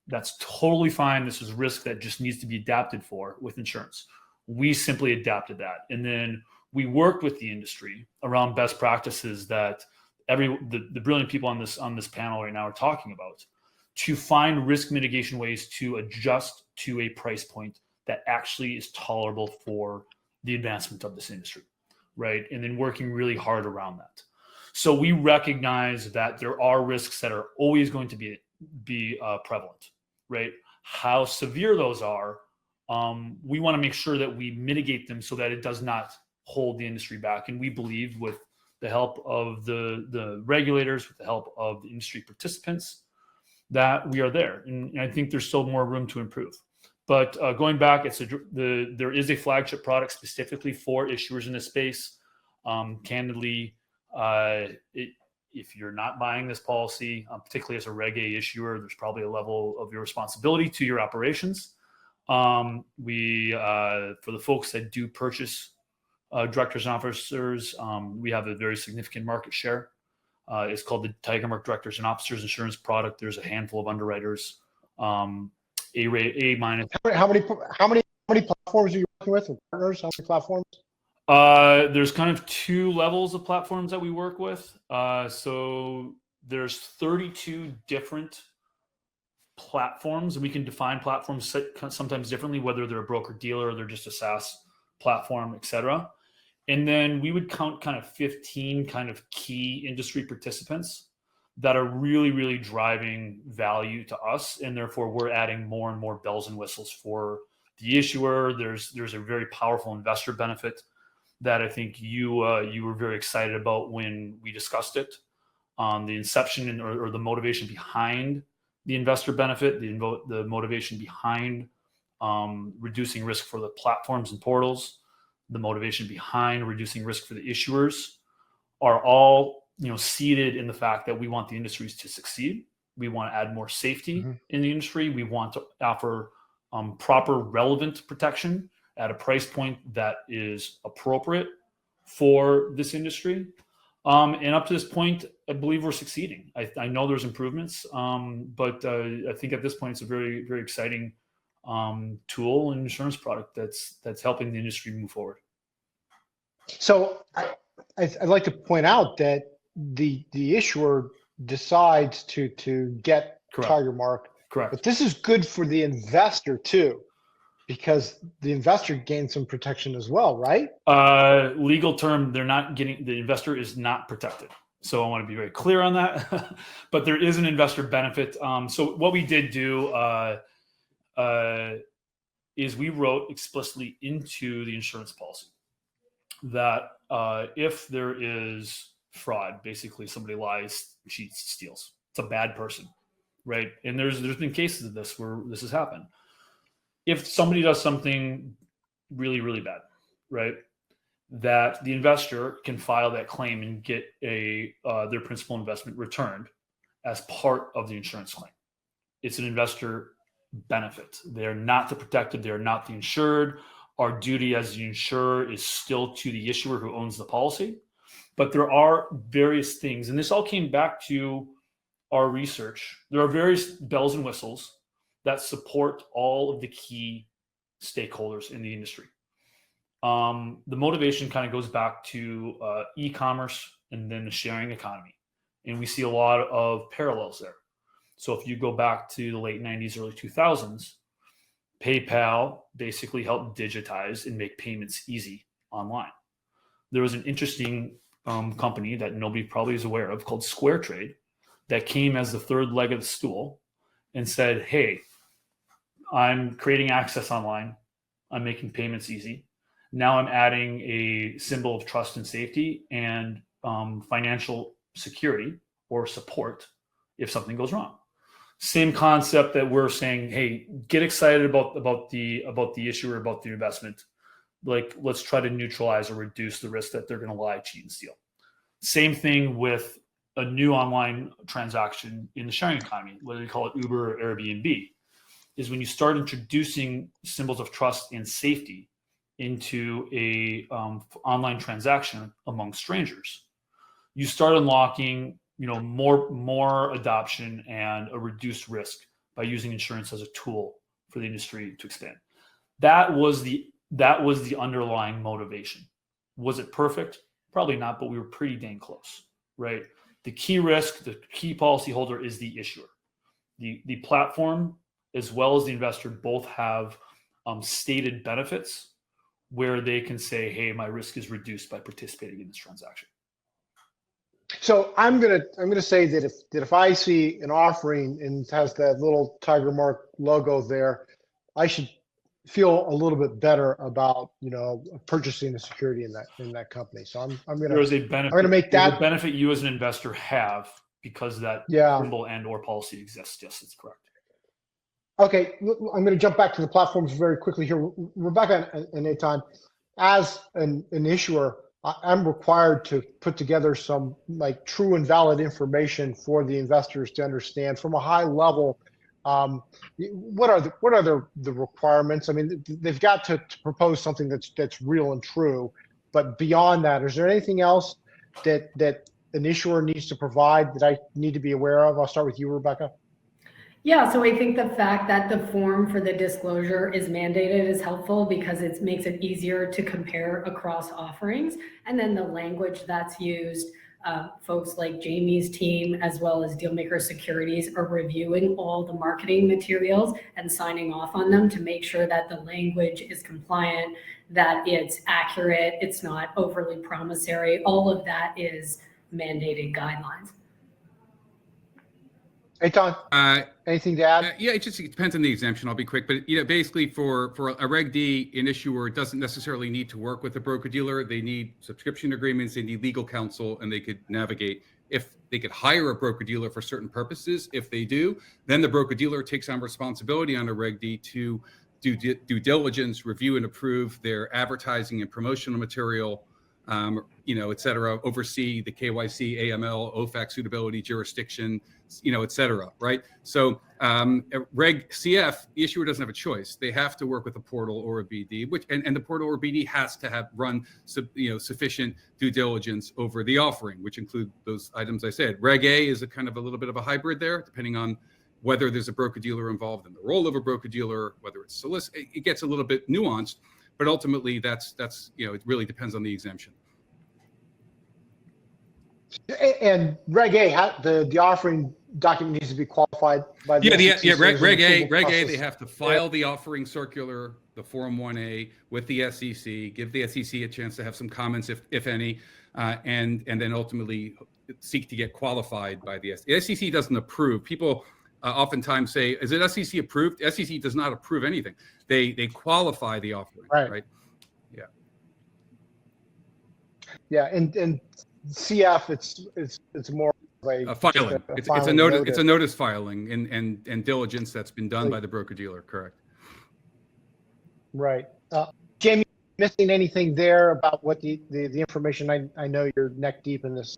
[SPEAKER 2] That's totally fine. This is risk that just needs to be adapted for with insurance. We simply adapted that. And then we worked with the industry around best practices that the brilliant people on this panel right now are talking about, to find risk mitigation ways to adjust to a price point that actually is tolerable for the advancement of this industry, right? And then working really hard around that. So we recognize that there are risks that are always going to be prevalent, right? How severe those are, we want to make sure that we mitigate them so that it does not hold the industry back. And we believe, with the help of the regulators, with the help of the industry participants, that we are there. And I think there's still more room to improve. But going back, there is a flagship product specifically for issuers in this space. Candidly, if you're not buying this policy, particularly as a Reg A issuer, there's probably a level of your responsibility to your operations. For the folks that do purchase directors and officers, we have a very significant market share. It's called the Tiger Mark Directors and Officers Insurance Product. There's a handful of underwriters. A minus.
[SPEAKER 1] How many platforms are you working with, or partners? How many platforms?
[SPEAKER 2] There's kind of two levels of platforms that we work with. So there's 32 different platforms, and we can define platforms sometimes differently, whether they're a broker dealer or they're just a SaaS platform, et cetera. And then we would count kind of 15 kind of key industry participants that are really, really driving value to us. And therefore we're adding more and more bells and whistles for the issuer. There's a very powerful investor benefit that I think you were very excited about when we discussed it. The inception or the motivation behind the investor benefit, the motivation behind reducing risk for the platforms and portals, the motivation behind reducing risk for the issuers, are all seated in the fact that we want the industries to succeed. We want to add more safety in the industry. We want to offer proper, relevant protection at a price point that is appropriate for this industry. And up to this point, I believe we're succeeding. I know there's improvements, but I think at this point, it's a very, very exciting tool and insurance product that's helping the industry move forward.
[SPEAKER 1] So I'd like to point out that the issuer decides to get
[SPEAKER 2] Correct.
[SPEAKER 1] Tiger Mark.
[SPEAKER 2] Correct.
[SPEAKER 1] But this is good for the investor too, because the investor gains some protection as well, right?
[SPEAKER 2] Legal term, the investor is not protected. So I want to be very clear on that, but there is an investor benefit. So what we did do is we wrote explicitly into the insurance policy that if there is fraud, basically somebody lies, cheats, steals, it's a bad person, right? And there's been cases of this where this has happened. If somebody does something really, really bad, right, that the investor can file that claim and get their principal investment returned as part of the insurance claim. It's an investor benefit. They're not the protected. They're not the insured. Our duty as the insurer is still to the issuer who owns the policy. But there are various things, and this all came back to our research. There are various bells and whistles that support all of the key stakeholders in the industry. The motivation kind of goes back to e-commerce and then the sharing economy. And we see a lot of parallels there. So if you go back to the late 90s, early 2000s, PayPal basically helped digitize and make payments easy online. There was an interesting company that nobody probably is aware of called SquareTrade that came as the third leg of the stool and said, hey, I'm creating access online. I'm making payments easy. Now I'm adding a symbol of trust and safety and financial security or support if something goes wrong. Same concept that we're saying, hey, get excited about the issuer, about the investment. Like, let's try to neutralize or reduce the risk that they're going to lie, cheat, and steal. Same thing with a new online transaction in the sharing economy, whether you call it Uber or Airbnb. is when you start introducing symbols of trust and safety into a online transaction among strangers, you start unlocking, more adoption and a reduced risk by using insurance as a tool for the industry to expand. That was the underlying motivation. Was it perfect? Probably not, but we were pretty dang close, right? The key risk, the key policyholder is the issuer. The platform as well as the investor both have stated benefits where they can say, hey, my risk is reduced by participating in this transaction.
[SPEAKER 1] So I'm gonna say that if I see an offering and it has that little tiger mark logo there, I should feel a little bit better about purchasing the security in that company. So I'm
[SPEAKER 2] There is a benefit.
[SPEAKER 1] I'm gonna make that
[SPEAKER 2] a benefit you as an investor have because that symbol and or policy exists. Yes, that's correct.
[SPEAKER 1] Okay, I'm going to jump back to the platforms very quickly here. Rebecca and Etan, as an issuer, I'm required to put together some like true and valid information for the investors to understand from a high level. What are the requirements? I mean, they've got to propose something that's real and true. But beyond that, is there anything else that an issuer needs to provide that I need to be aware of? I'll start with you, Rebecca.
[SPEAKER 4] Yeah, so I think the fact that the form for the disclosure is mandated is helpful because it makes it easier to compare across offerings. And then the language that's used, folks like Jamie's team, as well as DealMaker Securities, are reviewing all the marketing materials and signing off on them to make sure that the language is compliant, that it's accurate, it's not overly promissory. All of that is mandated guidelines.
[SPEAKER 1] Etan, anything to add?
[SPEAKER 3] Yeah, it depends on the exemption. I'll be quick, but basically for a Reg D, an issuer doesn't necessarily need to work with a broker dealer. They need subscription agreements, they need legal counsel, and they could navigate. If they could hire a broker dealer for certain purposes, if they do, then the broker dealer takes on responsibility on a Reg D to do due diligence, review and approve their advertising and promotional material, et cetera, oversee the KYC, AML, OFAC suitability, jurisdiction, et cetera, right? So Reg CF, the issuer doesn't have a choice. They have to work with a portal or a BD, and the portal or BD has to have run sufficient due diligence over the offering, which include those items I said. Reg A is a little bit of a hybrid there, depending on whether there's a broker dealer involved in the role of a broker dealer, whether it's solicit. It gets a little bit nuanced, but ultimately that's it really depends on the exemption.
[SPEAKER 1] And Reg A, the offering document needs to be qualified by the SEC.
[SPEAKER 3] Reg A, they have to file the offering circular, the Form 1A, with the SEC, give the SEC a chance to have some comments, if any, and then ultimately seek to get qualified by the SEC. The SEC doesn't approve. People oftentimes say, is it SEC approved? The SEC does not approve anything. They qualify the offering, right? Yeah.
[SPEAKER 1] Yeah, and CF, it's more like
[SPEAKER 3] a filing. It's a notice. It's a notice filing and diligence that's been done by the broker dealer. Correct.
[SPEAKER 1] Right. Jamie, missing anything there about what the information? I know you're neck deep in this.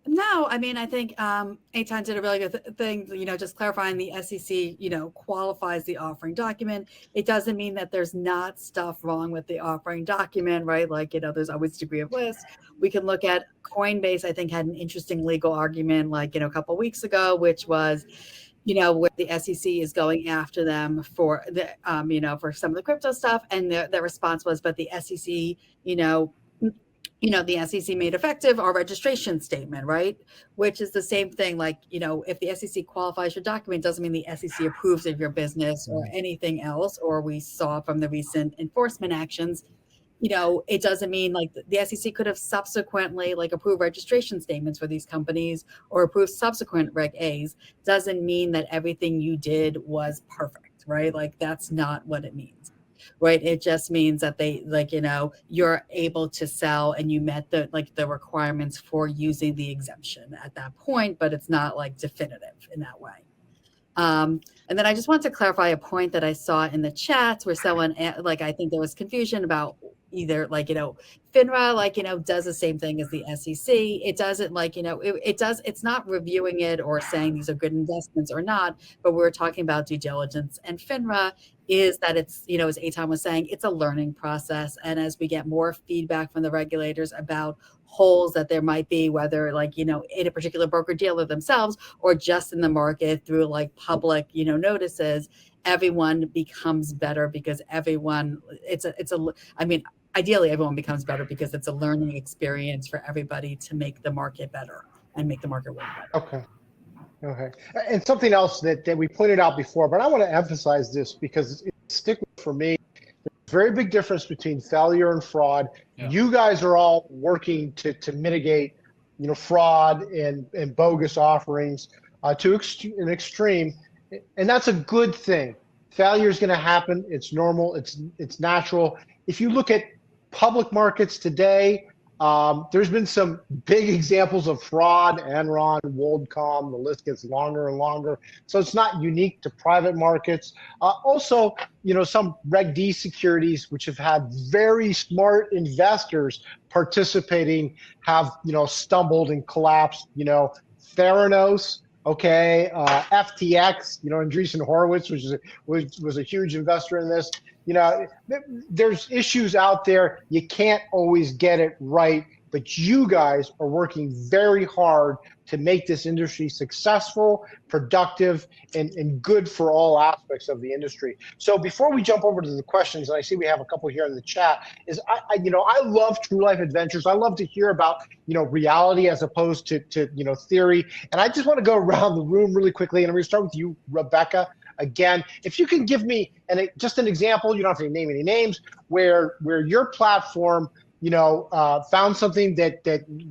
[SPEAKER 5] No, I mean, I think Etan did a really good thing, just clarifying the SEC, qualifies the offering document. It doesn't mean that there's not stuff wrong with the offering document, right? Like, there's always degree of risk. We can look at Coinbase, I think, had an interesting legal argument, like, a couple of weeks ago, which was, where the SEC is going after them for the, for some of the crypto stuff. And their response was, but the SEC, the SEC made effective our registration statement, right? Which is the same thing. Like, if the SEC qualifies your document, doesn't mean the SEC approves of your business or anything else. Or we saw from the recent enforcement actions, it doesn't mean like the SEC could have subsequently approved registration statements for these companies or approved subsequent Reg A's. Doesn't mean that everything you did was perfect, right? Like, that's not what it means. Right. It just means that they you're able to sell and you met the requirements for using the exemption at that point, but it's not definitive in that way. And then I just want to clarify a point that I saw in the chats where someone I think there was confusion about either like, FINRA, like, does the same thing as the SEC. It doesn't like, it's not reviewing it or saying these are good investments or not, but we're talking about due diligence. And FINRA is that it's, as Etan was saying, it's a learning process. And as we get more feedback from the regulators about holes that there might be, whether like, in a particular broker dealer themselves or just in the market through like public, notices, everyone becomes better because ideally everyone becomes better because it's a learning experience for everybody to make the market better and make the market work better.
[SPEAKER 1] Okay. And something else that we pointed out before, but I want to emphasize this because it's sticky for me. There's a very big difference between failure and fraud. Yeah. You guys are all working to mitigate, fraud and bogus offerings to an extreme, and that's a good thing. Failure is going to happen. It's normal. It's natural. If you look at public markets today, there's been some big examples of fraud, Enron, WorldCom, the list gets longer and longer. So it's not unique to private markets. Also, some Reg D securities, which have had very smart investors participating, have, stumbled and collapsed, Theranos, okay, FTX, Andreessen Horowitz, which was a huge investor in this. There's issues out there. You can't always get it right, but you guys are working very hard to make this industry successful, productive, and good for all aspects of the industry. So before we jump over to the questions, and I see we have a couple here in the chat, is I love true life adventures. I love to hear about, reality as opposed to theory. And I just want to go around the room really quickly, and I'm going to start with you, Rebecca. Again, if you can give me just an example, you don't have to name any names, where your platform, found something that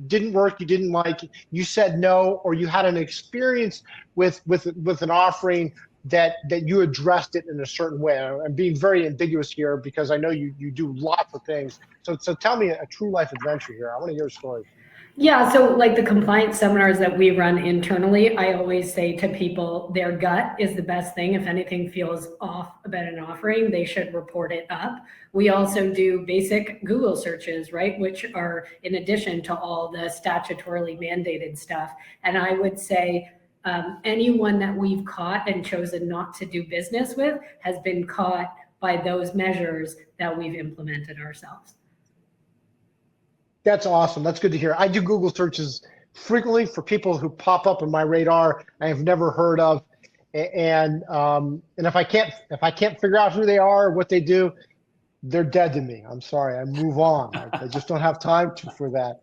[SPEAKER 1] didn't work, you didn't like, you said no, or you had an experience with an offering that you addressed it in a certain way. I'm being very ambiguous here because I know you do lots of things. So tell me a true life adventure here. I want to hear a story.
[SPEAKER 4] Yeah, so like the compliance seminars that we run internally, I always say to people, their gut is the best thing. If anything feels off about an offering, they should report it up. We also do basic Google searches, right, which are in addition to all the statutorily mandated stuff. And I would say anyone that we've caught and chosen not to do business with has been caught by those measures that we've implemented ourselves.
[SPEAKER 1] That's awesome. That's good to hear. I do Google searches frequently for people who pop up on my radar I have never heard of, and if I can't figure out who they are or what they do, they're dead to me. I'm sorry. I move on. I just don't have time for that.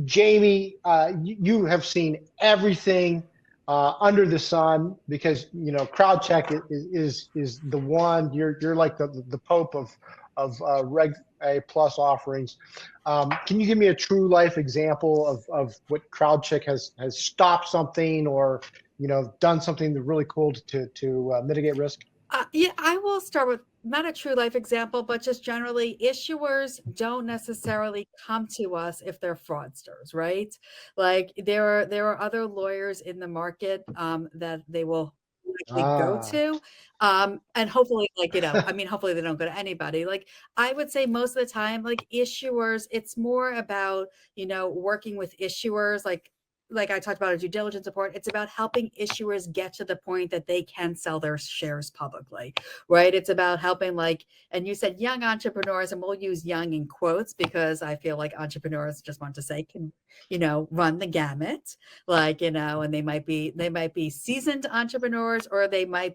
[SPEAKER 1] Jamie, you have seen everything under the sun because CrowdCheck is the one. You're like the Pope of Reg A plus offerings. Can you give me a true life example of what CrowdCheck has stopped something or done something really cool to mitigate risk?
[SPEAKER 5] Yeah, I will start with not a true life example, but just generally issuers don't necessarily come to us if they're fraudsters, right? Like there are other lawyers in the market that they will go to. And hopefully hopefully they don't go to anybody. Like I would say most of the time, like issuers, it's more about, working with issuers, like I talked about a due diligence report, it's about helping issuers get to the point that they can sell their shares publicly, right? It's about helping and you said young entrepreneurs, and we'll use young in quotes because I feel like entrepreneurs just want to say can, run the gamut, and they might be seasoned entrepreneurs or they might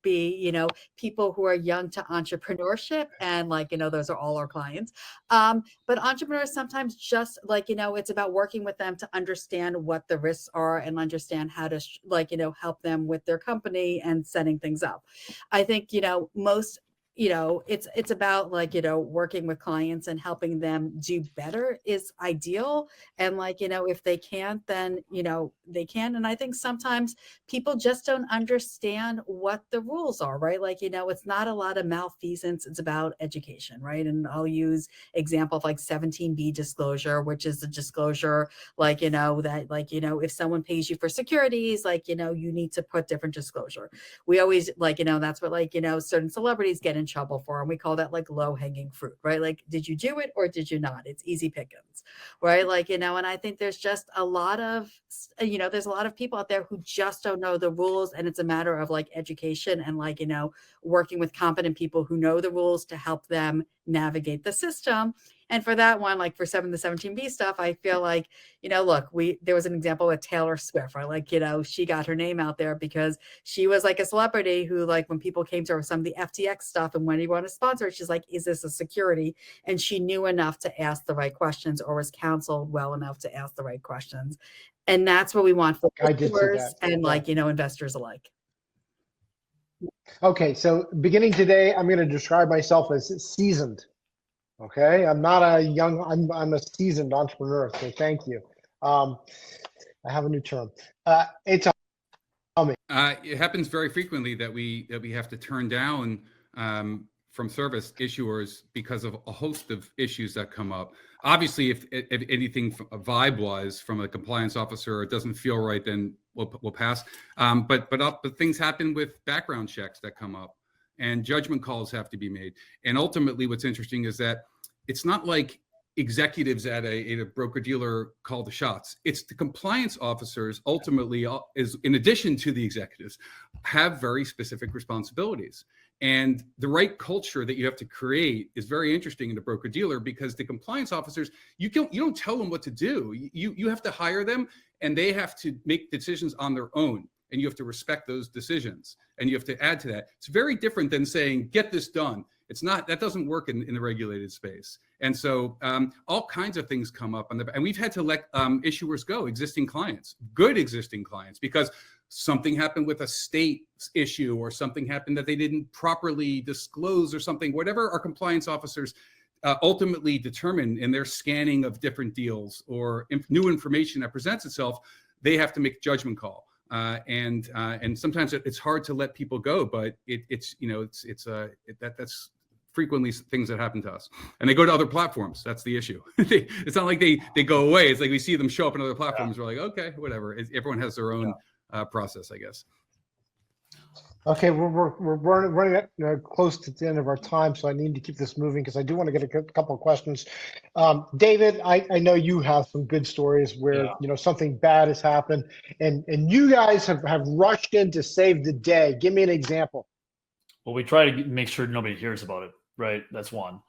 [SPEAKER 5] be, people who are young to entrepreneurship and those are all our clients. But entrepreneurs sometimes just it's about working with them to understand what the risks are and understand how to help them with their company and setting things up. I think most it's about working with clients and helping them do better is ideal. And if they can't, then they can. And I think sometimes people just don't understand what the rules are, right? It's not a lot of malfeasance, it's about education, right? And I'll use example of 17B disclosure, which is the disclosure that if someone pays you for securities, you need to put different disclosure. We always that's what certain celebrities get in trouble for. And we call that like low hanging fruit, right? Like, did you do it or did you not? It's easy pickings, right? Like, and I think there's just a lot of, there's a lot of people out there who just don't know the rules. And it's a matter of like education and like, working with competent people who know the rules to help them navigate the system. And for that one, like for 7 to 17B stuff, I feel like, look, there was an example with Taylor Swift, right? Like, she got her name out there because she was like a celebrity who, like, when people came to her with some of the FTX stuff and when do you want to sponsor it, she's like, is this a security? And she knew enough to ask the right questions or was counseled well enough to ask the right questions. And that's what we want for issuers and like, investors alike.
[SPEAKER 1] Okay, so beginning today, I'm going to describe myself as seasoned. Okay, I'm not a young, I'm a seasoned entrepreneur, so thank you. I have a new term. Etan, tell me.
[SPEAKER 3] It happens very frequently that we have to turn down from service issuers because of a host of issues that come up. Obviously, if anything vibe-wise from a compliance officer, it doesn't feel right, then we'll pass. But things happen with background checks that come up, and judgment calls have to be made. And ultimately, what's interesting is that it's not like executives at a broker-dealer call the shots. It's the compliance officers ultimately, is in addition to the executives, have very specific responsibilities. And the right culture that you have to create is very interesting in a broker-dealer because the compliance officers, you don't tell them what to do. You have to hire them and they have to make decisions on their own. And you have to respect those decisions and you have to add to that. It's very different than saying, get this done. It's not, that doesn't work in the regulated space. And so all kinds of things come up and we've had to let issuers go, existing clients, good existing clients, because something happened with a state issue or something happened that they didn't properly disclose or something, whatever our compliance officers ultimately determine in their scanning of different deals or new information that presents itself, they have to make a judgment call. And sometimes it's hard to let people go, but that's frequently things that happen to us, and they go to other platforms. That's the issue. It's not like they go away. It's like we see them show up on other platforms. Yeah. We're like, okay, whatever. Everyone has their own process, I guess.
[SPEAKER 1] Okay, we're running close to the end of our time, so I need to keep this moving because I do want to get a couple of questions. David, I know you have some good stories where something bad has happened, and you guys have rushed in to save the day. Give me an example.
[SPEAKER 2] Well, we try to make sure nobody hears about it, right? That's one.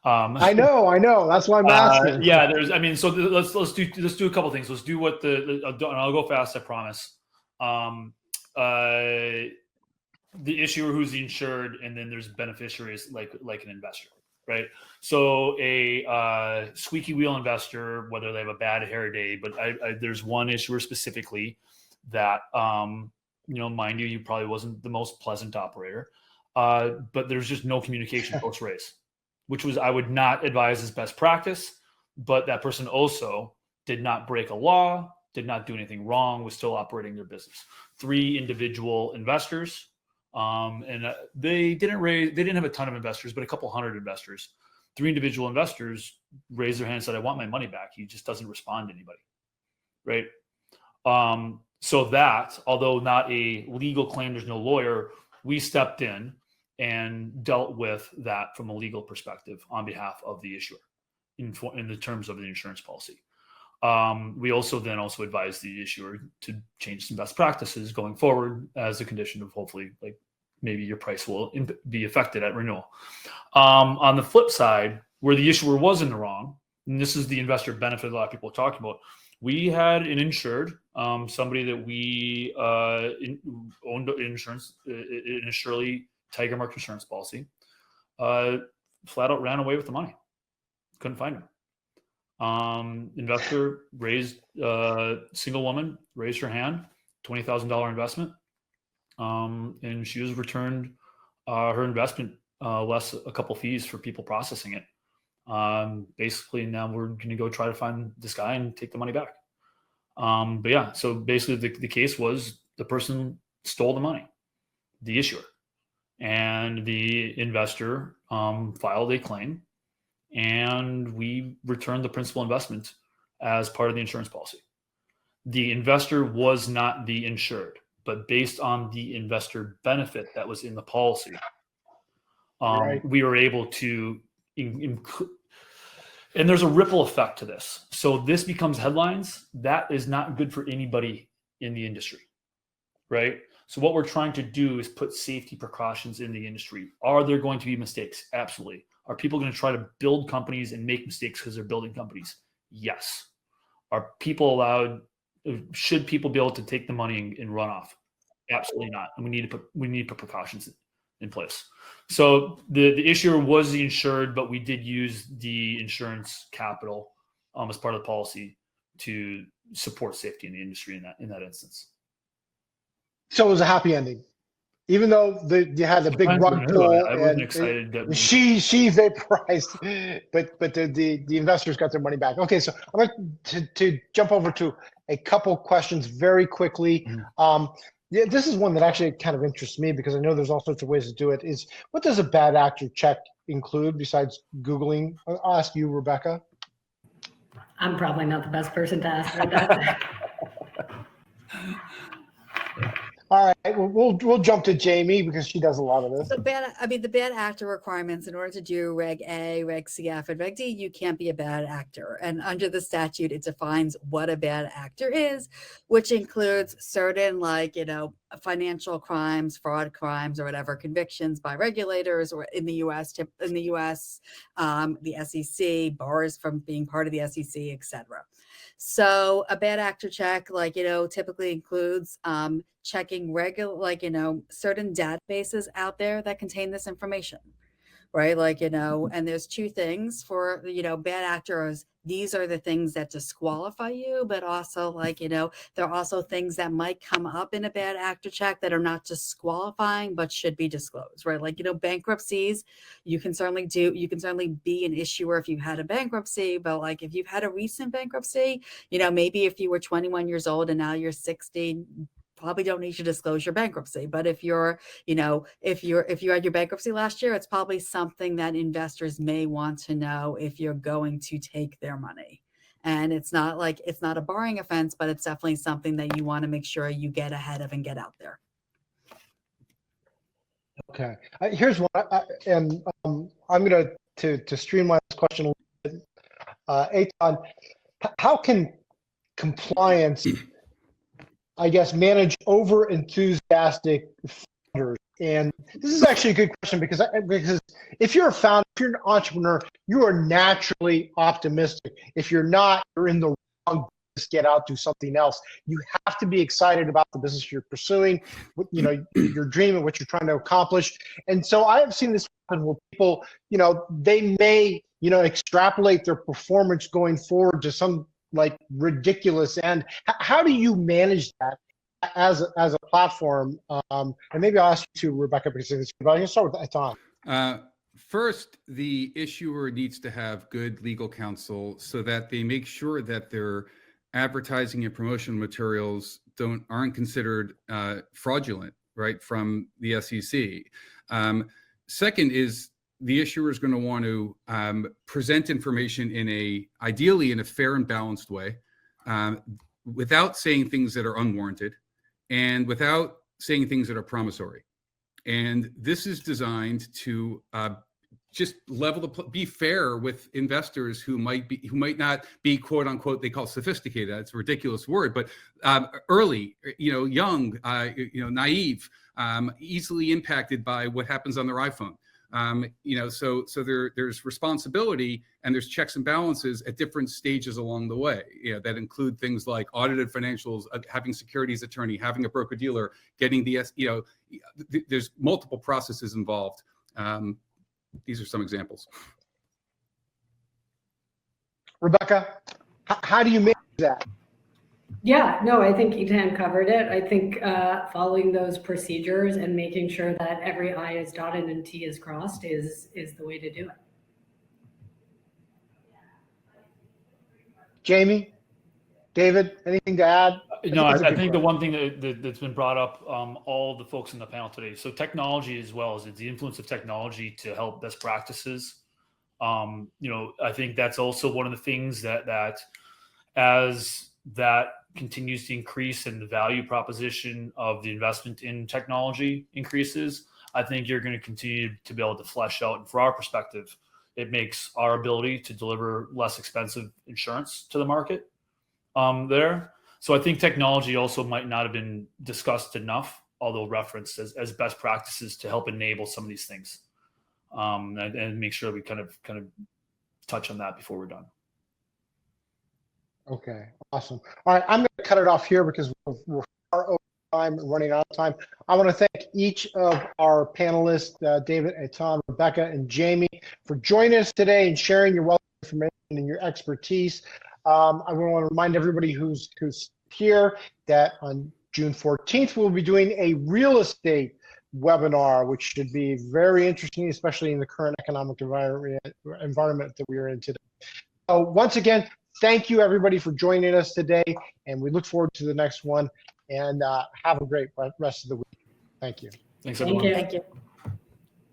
[SPEAKER 1] I know. That's why I'm asking.
[SPEAKER 2] So let's do a couple of things. Let's do what and I'll go fast, I promise. The issuer who's the insured, and then there's beneficiaries like an investor, right? So a squeaky wheel investor, whether they have a bad hair day, but there's one issuer specifically that, mind you probably wasn't the most pleasant operator, but there's just no communication post-raise, which I would not advise as best practice, but that person also did not break a law, did not do anything wrong, was still operating their business. 3 individual investors, and they didn't have a ton of investors, but a couple hundred investors. 3 individual investors raised their hand and said, I want my money back. He just doesn't respond to anybody, right? So that, although not a legal claim, there's no lawyer, we stepped in and dealt with that from a legal perspective on behalf of the issuer in the terms of the insurance policy. We also advise the issuer to change some best practices going forward as a condition of hopefully like maybe your price will be affected at renewal. On the flip side, where the issuer was in the wrong, and this is the investor benefit a lot of people are talking about, we had an insured, somebody that we owned insurance in a Shirley Tiger Mark insurance policy, flat out ran away with the money. Couldn't find him. Investor raised, single woman raised her hand, $20,000 investment. And she was returned her investment less a couple fees for people processing it. Basically now we're going to go try to find this guy and take the money back. So basically the case was the person stole the money, the issuer, and the investor filed a claim, and we returned the principal investment as part of the insurance policy. The investor was not the insured, but based on the investor benefit that was in the policy,
[SPEAKER 1] Right.
[SPEAKER 2] we were able to and there's a ripple effect to this. So this becomes headlines. That is not good for anybody in the industry, right? So what we're trying to do is put safety precautions in the industry. Are there going to be mistakes? Absolutely. Are people going to try to build companies and make mistakes because they're building companies? Yes. Are people allowed? Should people be able to take the money and run off? Absolutely not. And we need to put precautions in place. So the issuer was the insured, but we did use the insurance capital as part of the policy to support safety in the industry in that instance.
[SPEAKER 1] So it was a happy ending, even though you had the big rug pull.
[SPEAKER 2] I wasn't excited that
[SPEAKER 1] she vaporized, but the investors got their money back. Okay, so I'm going to jump over to a couple questions very quickly. Yeah, this is one that actually kind of interests me because I know there's all sorts of ways to do it. Is what does a bad actor check include besides Googling? I'll ask you, Rebecca.
[SPEAKER 4] I'm probably not the best person to ask about that.
[SPEAKER 1] All right, we'll jump to Jamie because she does a lot of this.
[SPEAKER 5] So the bad actor requirements, in order to do Reg A, Reg CF, and Reg D, you can't be a bad actor. And under the statute, it defines what a bad actor is, which includes certain financial crimes, fraud crimes, or whatever convictions by regulators or in the U.S. The SEC, bars from being part of the SEC, etc. So a bad actor check, typically includes checking certain databases out there that contain this information, right? And there's two things for, bad actors. These are the things that disqualify you, but also there are also things that might come up in a bad actor check that are not disqualifying, but should be disclosed, right? Bankruptcies, you can certainly be an issuer if you've had a bankruptcy, but if you've had a recent bankruptcy, maybe if you were 21 years old and now you're 60, probably don't need to disclose your bankruptcy. But if you had your bankruptcy last year, it's probably something that investors may want to know if you're going to take their money. And it's not a barring offense, but it's definitely something that you want to make sure you get ahead of and get out there.
[SPEAKER 1] Okay, here's one, and I'm going to streamline this question a little bit. Etan, how can compliance, I guess, manage over enthusiastic founders? And this is actually a good question because if you're a founder, if you're an entrepreneur, you are naturally optimistic. If you're not, you're in the wrong business. Get out, do something else. You have to be excited about the business you're pursuing, your dream and what you're trying to accomplish. And so I have seen this happen where people, they may, extrapolate their performance going forward to some ridiculous end. How do you manage that as a platform? And maybe I'll ask you to, Rebecca, because I'm going to start with Etan.
[SPEAKER 3] First, the issuer needs to have good legal counsel so that they make sure that their advertising and promotional materials aren't considered fraudulent, right, from the SEC. Second is the issuer is going to want to present information ideally in a fair and balanced way, without saying things that are unwarranted and without saying things that are promissory. And this is designed to just be fair with investors who might not be, quote unquote, they call sophisticated. That's a ridiculous word, but early, young, naive, easily impacted by what happens on their iPhone. So there's responsibility and there's checks and balances at different stages along the way. That include things like audited financials, having securities attorney, having a broker dealer, getting there's multiple processes involved. These are some examples.
[SPEAKER 1] Rebecca, how do you manage that?
[SPEAKER 4] Yeah, no, I think Etan covered it. I think following those procedures and making sure that every I is dotted and T is crossed is the way to do it.
[SPEAKER 1] Jamie, David, anything to add?
[SPEAKER 2] I think the one thing that's been brought up, all the folks in the panel today, so technology as well as the influence of technology to help best practices. I think that's also one of the things that as that continues to increase and the value proposition of the investment in technology increases, I think you're going to continue to be able to flesh out. And from our perspective, it makes our ability to deliver less expensive insurance to the market there. So I think technology also might not have been discussed enough, although referenced as best practices to help enable some of these things, and make sure we kind of touch on that before we're done.
[SPEAKER 1] Okay, awesome. All right, I'm going to cut it off here because we're far over time, running out of time. I want to thank each of our panelists, David, Etan, Rebecca, and Jamie, for joining us today and sharing your wealth of information and your expertise. I want to remind everybody who's here that on June 14th, we'll be doing a real estate webinar, which should be very interesting, especially in the current economic environment that we are in today. So once again, thank you everybody for joining us today, and we look forward to the next one, and have a great rest of the week. Thank you.
[SPEAKER 2] Thanks, everyone.
[SPEAKER 4] Thank you.